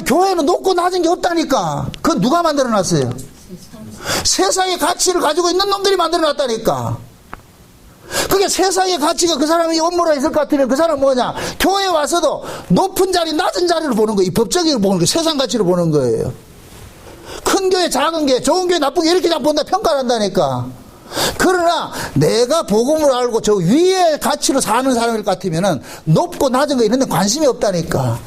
교회는 높고 낮은 게 없다니까. 그건 누가 만들어 놨어요? 세상의 가치를 가지고 있는 놈들이 만들어 놨다니까. 그게 세상의 가치가 그 사람이 업무로 있을 것 같으면 그 사람은 뭐냐, 교회에 와서도 높은 자리, 낮은 자리를 보는 거예요. 이 법적으로 보는 거예요. 세상 가치를 보는 거예요. 큰 교회, 작은 교회, 좋은 교회, 나쁜 교회 이렇게 다 본다, 평가를 한다니까. 그러나 내가 복음을 알고 저 위의 가치로 사는 사람일 것 같으면은 높고 낮은 거 이런 데 관심이 없다니까.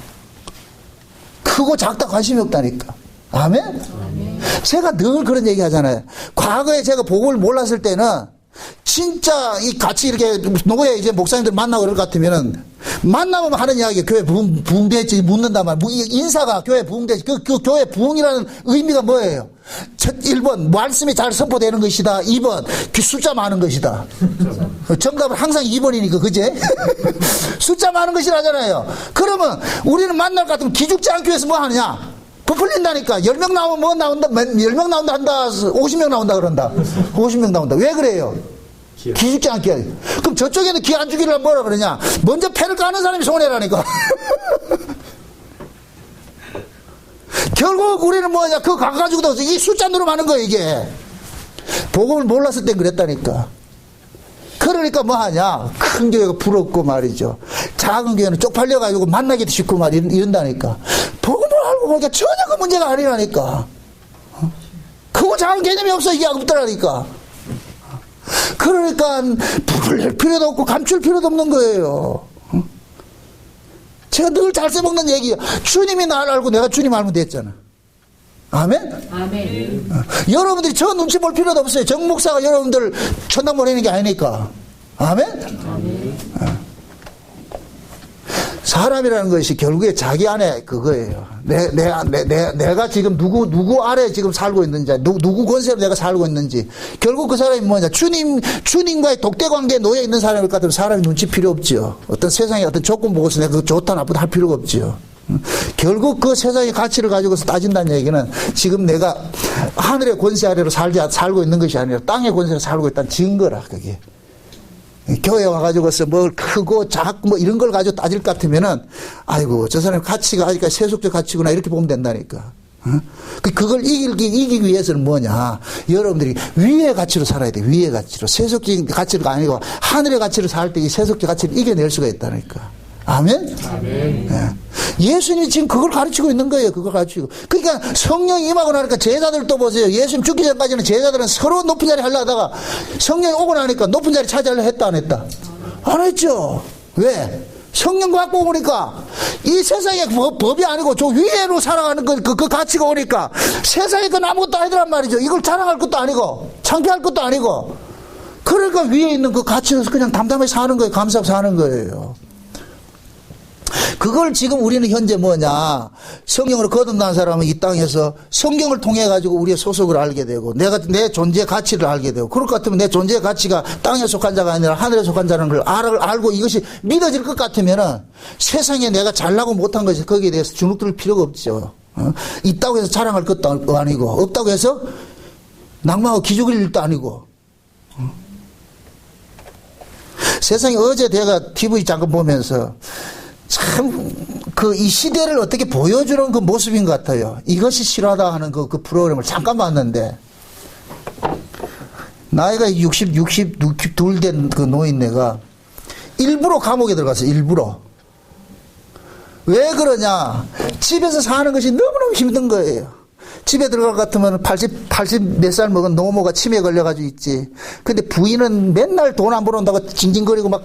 크고 작다 관심이 없다니까. 아멘? 아멘. 제가 늘 그런 얘기 하잖아요. 과거에 제가 복음을 몰랐을 때는 진짜 이 같이 이렇게 노예 이제 목사님들 만나고 그럴 것 같으면은 만나면 하는 이야기, 교회 부흥됐지 묻는단 말이야. 인사가 교회 부흥됐지. 그 교회 부흥이라는 의미가 뭐예요? 첫 1번 말씀이 잘 선포되는 것이다. 2번 숫자 많은 것이다. 정답은 항상 2번이니까 그제? 숫자 많은 것이라잖아요. 그러면 우리는 만날 것 같으면 기죽지 않기 위해서 뭐 하느냐? 부풀린다니까. 10명 나오면 뭐 나온다? 10명 나온다 한다. 50명 나온다 그런다. 50명 나온다. 왜 그래요? 기죽지 않게. 그럼 저쪽에는 기 안 주기를 뭐라 그러냐? 먼저 패를 까는 사람이 손해라니까. 결국 우리는 뭐냐? 그거 가가지고도 이 숫자 누름하는 거예요, 이게. 복음을 몰랐을 땐 그랬다니까. 그러니까 뭐 하냐? 큰 교회가 부럽고 말이죠. 작은 교회는 쪽팔려가지고 만나기도 쉽고 이런다니까. 복음을 알고 보니까 전혀 그 문제가 아니라니까. 그거 작은 개념이 없어, 이게 없더라니까. 그러니까 불을 낼 필요도 없고 감출 필요도 없는 거예요. 제가 늘 잘 써먹는 얘기예요. 주님이 나를 알고 내가 주님 알면 됐잖아. 아멘? 아멘. 여러분들이 저 눈치 볼 필요도 없어요. 정 목사가 여러분들 천당 보내는 게 아니니까. 아멘? 아멘. 사람이라는 것이 결국에 자기 안에 그거예요. 내가 지금 누구 아래 지금 살고 있는지, 누구 권세로 내가 살고 있는지. 결국 그 사람이 뭐냐. 주님과의 독대 관계에 놓여 있는 사람일 것 같으면 사람이 눈치 필요 없죠. 어떤 세상의 어떤 조건 보고서 내가 그거 좋다 나쁘다 할 필요가 없죠. 결국 그 세상의 가치를 가지고서 따진다는 얘기는 지금 내가 하늘의 권세 아래로 살고 있는 것이 아니라 땅의 권세로 살고 있다는 증거라, 그게. 교회 와가지고서 뭘 크고 작고 뭐 이런 걸 가지고 따질 것 같으면은, 아이고, 저 사람 가치가 아직까지 세속적 가치구나, 이렇게 보면 된다니까. 그걸 이기기 위해서는 뭐냐. 여러분들이 위의 가치로 살아야 돼, 위의 가치로. 세속적인 가치가 아니고 하늘의 가치로 살 때 이 세속적 가치를 이겨낼 수가 있다니까. 아멘? 아멘. 예수님이 지금 그걸 가르치고 있는 거예요. 그걸 가르치고. 그러니까 성령이 임하고 나니까 제자들 또 보세요. 예수님 죽기 전까지는 제자들은 서로 높은 자리 하려고 하다가 성령이 오고 나니까 높은 자리 차지하려고 했다, 안 했다? 안 했죠. 왜? 성령 갖고 오니까 이 세상의 법이 아니고 저 위에로 살아가는 그 가치가 오니까 세상에 건 아무것도 아니더란 말이죠. 이걸 자랑할 것도 아니고 창피할 것도 아니고. 그러니까 위에 있는 그 가치를 그냥 담담하게 사는 거예요. 감사하고 사는 거예요. 그걸 지금 우리는 현재 뭐냐, 성경으로 거듭난 사람은 이 땅에서 성경을 통해 가지고 우리의 소속을 알게 되고 내 존재의 가치를 알게 되고, 그럴 것 같으면 내 존재의 가치가 땅에 속한 자가 아니라 하늘에 속한 자라는 걸 알고 이것이 믿어질 것 같으면은 세상에 내가 잘나고 못한 것이 거기에 대해서 주눅들 필요가 없죠. 있다고 해서 자랑할 것도 아니고 없다고 해서 낙마하고 기죽을 일도 아니고. 세상에 어제 내가 TV 잠깐 보면서 참, 이 시대를 어떻게 보여주는 그 모습인 것 같아요. 이것이 실화다 하는 그 프로그램을 잠깐 봤는데, 나이가 62 된 그 노인네가 일부러 감옥에 들어갔어요, 일부러. 왜 그러냐? 집에서 사는 것이 너무너무 힘든 거예요. 집에 들어갈 것 같으면 80 몇 살 먹은 노모가 치매에 걸려가지고 있지. 근데 부인은 맨날 돈 안 벌어온다고 징징거리고 막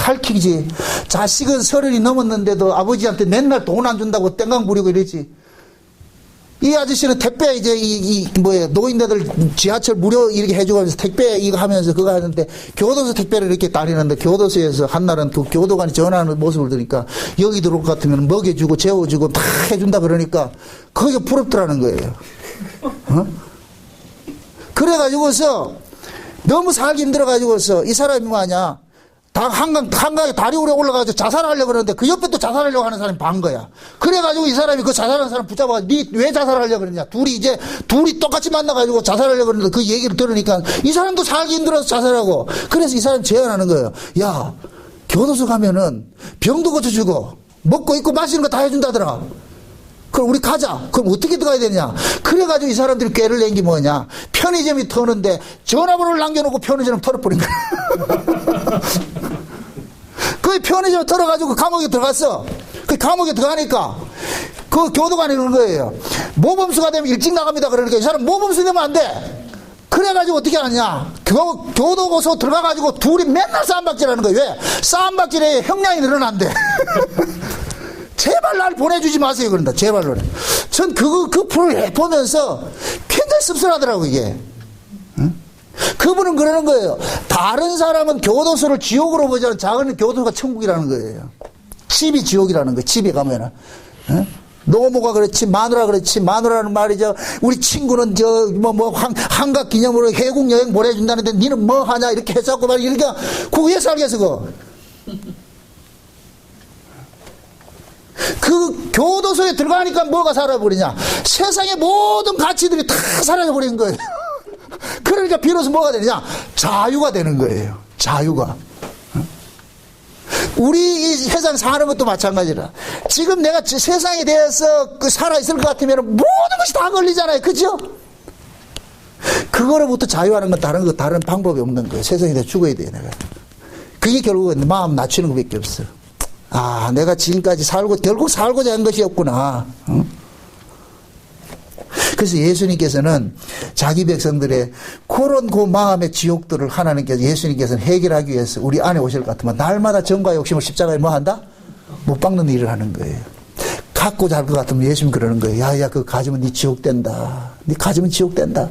할퀴지. 자식은 30이 넘었는데도 아버지한테 맨날 돈 안 준다고 땡강 부리고 이러지. 이 아저씨는 택배 이제 노인네들 지하철 무료 이렇게 해주고 하면서 택배 이거 하면서 그거 하는데 교도소 택배를 이렇게 다니는데 교도소에서 한날은 또 교도관이 전화하는 모습을 들으니까 여기 들어올 것 같으면 먹여주고 재워주고 다 해준다 그러니까 그게 부럽더라는 거예요. 그래가지고서 너무 살기 힘들어가지고서 이 사람이 뭐하냐. 한강에 다리 위에 올라가서 자살하려고 그러는데 그 옆에 또 자살하려고 하는 사람이 반 거야. 그래가지고 이 사람이 그 자살하는 사람 붙잡아가지고 니 왜 자살하려고 그러냐. 둘이 똑같이 만나가지고 자살하려고 그러는데 그 얘기를 들으니까 이 사람도 살기 힘들어서 자살하고. 그래서 이 사람이 제안하는 거예요. 야, 교도소 가면은 병도 고쳐주고 먹고 입고 마시는 거 다 해준다더라. 그럼 우리 가자. 그럼 어떻게 들어가야 되냐. 그래가지고 이 사람들이 꾀를 낸 게 뭐냐. 편의점이 터는데 전화번호를 남겨놓고 편의점 털어버린 거야. 그 편의점 털어가지고 감옥에 들어갔어. 그 감옥에 들어가니까 그 교도관이 그러는 거예요. 모범수가 되면 일찍 나갑니다. 그러니까 이 사람 모범수 되면 안 돼. 그래가지고 어떻게 하느냐. 교도소 들어가가지고 둘이 맨날 싸움박질하는 거예요. 왜? 싸움박질에 형량이 늘어난대. 제발 날 보내주지 마세요. 그런다. 제발로. 전 그 프로를 보면서 굉장히 씁쓸하더라고, 이게. 응? 그분은 그러는 거예요. 다른 사람은 교도소를 지옥으로 보지 않은 작은 교도소가 천국이라는 거예요. 집이 지옥이라는 거예요. 집에 가면은. 응? 노모가 그렇지, 마누라 그렇지, 마누라는 말이죠. 우리 친구는 한각 기념으로 해국 여행 보내준다는데 니는 뭐 하냐, 이렇게 해서고 말 이렇게, 왜 살겠어, 그거. 그 교도소에 들어가니까 뭐가 사라버리냐. 세상의 모든 가치들이 다 사라져버린 거예요. 그러니까 비로소 뭐가 되느냐. 자유가 되는 거예요. 자유가. 우리 이 세상 사는 것도 마찬가지라. 지금 내가 세상에 대해서 살아있을 것 같으면 모든 것이 다 걸리잖아요. 그죠? 그거로부터 자유하는 건 다른 방법이 없는 거예요. 세상에 대해 죽어야 돼요, 내가. 그게 결국은 마음 낮추는 것밖에 없어. 아, 내가 지금까지 결국 살고자 한 것이었구나. 응? 그래서 예수님께서는 자기 백성들의 그런 그 마음의 지옥들을 하나님께서 예수님께서는 해결하기 위해서 우리 안에 오실 것 같으면 날마다 정과 욕심을 십자가에 뭐 한다? 못 박는 일을 하는 거예요. 갖고자 할 것 같으면 예수님 그러는 거예요. 야야, 그거 가지면 네 지옥 된다. 네 가지면 지옥 된다.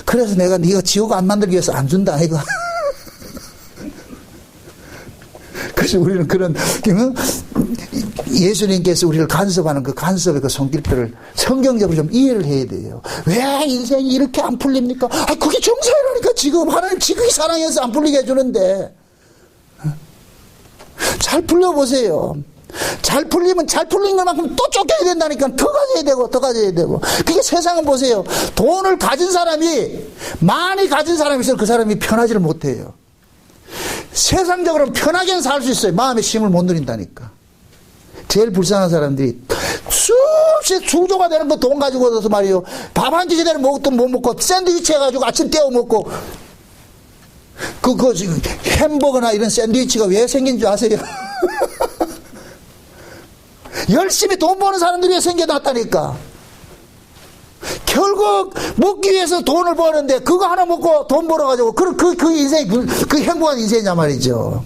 그래서 내가 네가 지옥 안 만들기 위해서 안 준다. 이거. 그래서 우리는 그런 예수님께서 우리를 간섭하는 그 간섭의 그 손길들을 성경적으로 좀 이해를 해야 돼요. 왜 인생이 이렇게 안 풀립니까? 아, 그게 정상이라니까. 지금 하나님 지극히 사랑해서 안 풀리게 해주는데. 잘 풀려보세요. 잘 풀리면 잘 풀린 것만큼 또 쫓겨야 된다니까. 더 가져야 되고 더 가져야 되고. 그게 세상은 보세요. 돈을 가진 사람이 많이 가진 사람이 있어서 그 사람이 편하지를 못해요. 세상적으로는 편하게는 살 수 있어요. 마음의 힘을 못 누린다니까. 제일 불쌍한 사람들이 수없이 수조가 되는 거 돈 가지고 와서 말이에요. 밥 한 끼 제대로 먹어도 못 먹고 샌드위치 해가지고 아침 떼어 먹고 지금 햄버거나 이런 샌드위치가 왜 생긴 줄 아세요? 열심히 돈 버는 사람들이 왜 생겨났다니까. 결국 먹기 위해서 돈을 버는데 그거 하나 먹고 돈 벌어가지고 그 인생이 그 행복한 인생이냐 말이죠.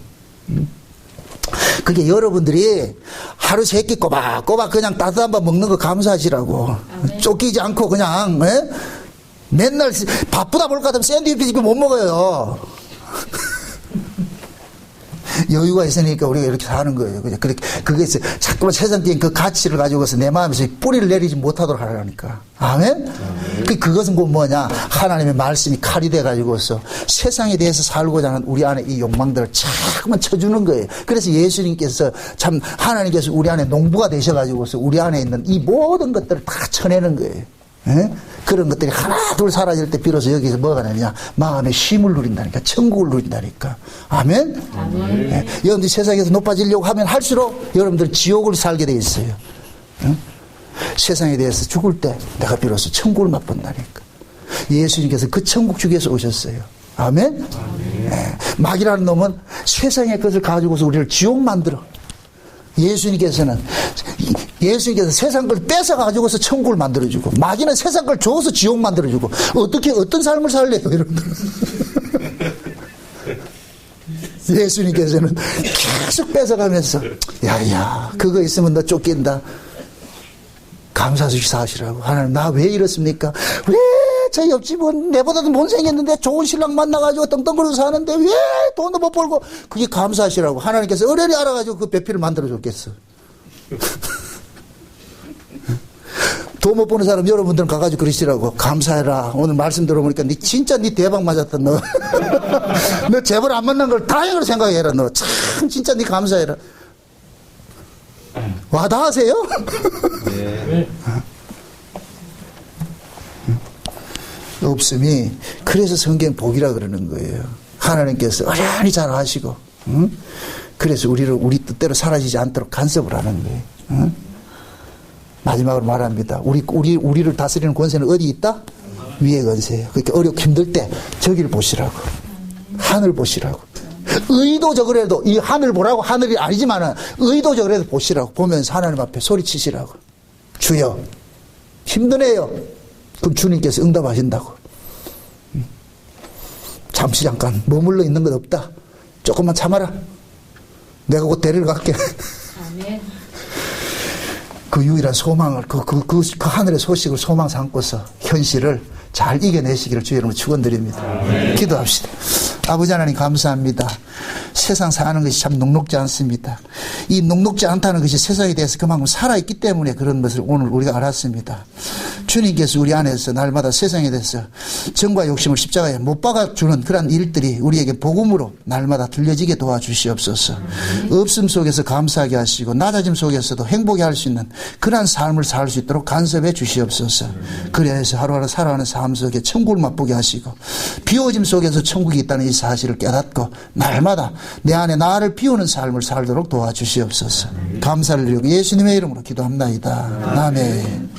그게 여러분들이 하루 세 끼 꼬박꼬박 그냥 따뜻한 밥 먹는 거 감사하시라고. 아멘. 쫓기지 않고 그냥 맨날 바쁘다 볼 것 같으면 샌드위치 못 먹어요. 여유가 있으니까 우리가 이렇게 사는 거예요. 그게 자꾸만 세상적인 그 가치를 가지고서 내 마음에서 뿌리를 내리지 못하도록 하라니까. 아멘? 그것은 곧 뭐냐? 하나님의 말씀이 칼이 돼가지고서 세상에 대해서 살고자 하는 우리 안에 이 욕망들을 자꾸만 쳐주는 거예요. 그래서 예수님께서 하나님께서 우리 안에 농부가 되셔가지고서 우리 안에 있는 이 모든 것들을 다 쳐내는 거예요. 예? 그런 것들이 하나 둘 사라질 때 비로소 여기서 뭐가 나냐, 마음의 쉼을 누린다니까, 천국을 누린다니까. 아멘. 예. 여러분들이 세상에서 높아지려고 하면 할수록 여러분들 지옥을 살게 돼 있어요. 예? 세상에 대해서 죽을 때 내가 비로소 천국을 맛본다니까. 예수님께서 그 천국 주기 위해서 오셨어요. 아멘. 예. 마귀라는 놈은 세상의 것을 가지고서 우리를 지옥 만들어. 예수님께서 세상 걸 뺏어 가지고서 천국을 만들어주고, 마귀는 세상 걸 줘서 지옥 만들어주고. 어떤 삶을 살래요, 여러분들? 예수님께서는 계속 뺏어가면서, 야야, 그거 있으면 너 쫓긴다. 감사주시 사시라고. 하나님, 나 왜 이렇습니까? 왜 저 옆집은 내보다도 못생겼는데 좋은 신랑 만나가지고 떵떵거리고 사는데 왜 돈도 못 벌고. 그게 감사하시라고. 하나님께서 어련히 알아가지고 그 배필을 만들어줬겠어. 돈 못 버는 사람 여러분들은 가가지고 그러시라고. 감사해라. 오늘 말씀 들어보니까 진짜 네 대박 맞았다, 너. 너 재벌 안 만난 걸 다행으로 생각해라, 너. 참, 진짜 네 감사해라. 와닿으세요? 네. 없음이, 그래서 성경 복이라 그러는 거예요. 하나님께서 어련히 잘 하시고, 응? 그래서 우리 뜻대로 사라지지 않도록 간섭을 하는 거예요. 응? 마지막으로 말합니다. 우리를 다스리는 권세는 어디 있다? 위에 권세예요. 그러니까 어렵고 힘들 때 저기를 보시라고. 하늘 보시라고. 의도적으로 해도, 이 하늘 보라고, 하늘이 아니지만은 의도적으로 해도 보시라고. 보면서 하나님 앞에 소리치시라고. 주여, 힘드네요. 그럼 주님께서 응답하신다고. 잠시 잠깐 머물러 있는 것 없다. 조금만 참아라. 내가 곧 데리러 갈게. 아멘. 그 유일한 소망을, 그 하늘의 소식을 소망 삼고서 현실을 잘 이겨내시기를 주의 이름으로 축원드립니다. 아멘. 기도합시다. 아버지 하나님 감사합니다. 세상 사는 것이 참 녹록지 않습니다. 이 녹록지 않다는 것이 세상에 대해서 그만큼 살아있기 때문에 그런 것을 오늘 우리가 알았습니다. 주님께서 우리 안에서 날마다 세상에 대해서 정과 욕심을 십자가에 못 박아주는 그런 일들이 우리에게 복음으로 날마다 들려지게 도와주시옵소서. 없음 속에서 감사하게 하시고 낮아짐 속에서도 행복해 할 수 있는 그러한 삶을 살 수 있도록 간섭해 주시옵소서. 그래서 하루하루 살아가는 삶 속에 천국을 맛보게 하시고 비워짐 속에서 천국이 있다는 이 사실을 깨닫고 날마다 내 안에 나를 비우는 삶을 살도록 도와주시옵소서. 감사를 드리고 예수님의 이름으로 기도합나이다. 아멘.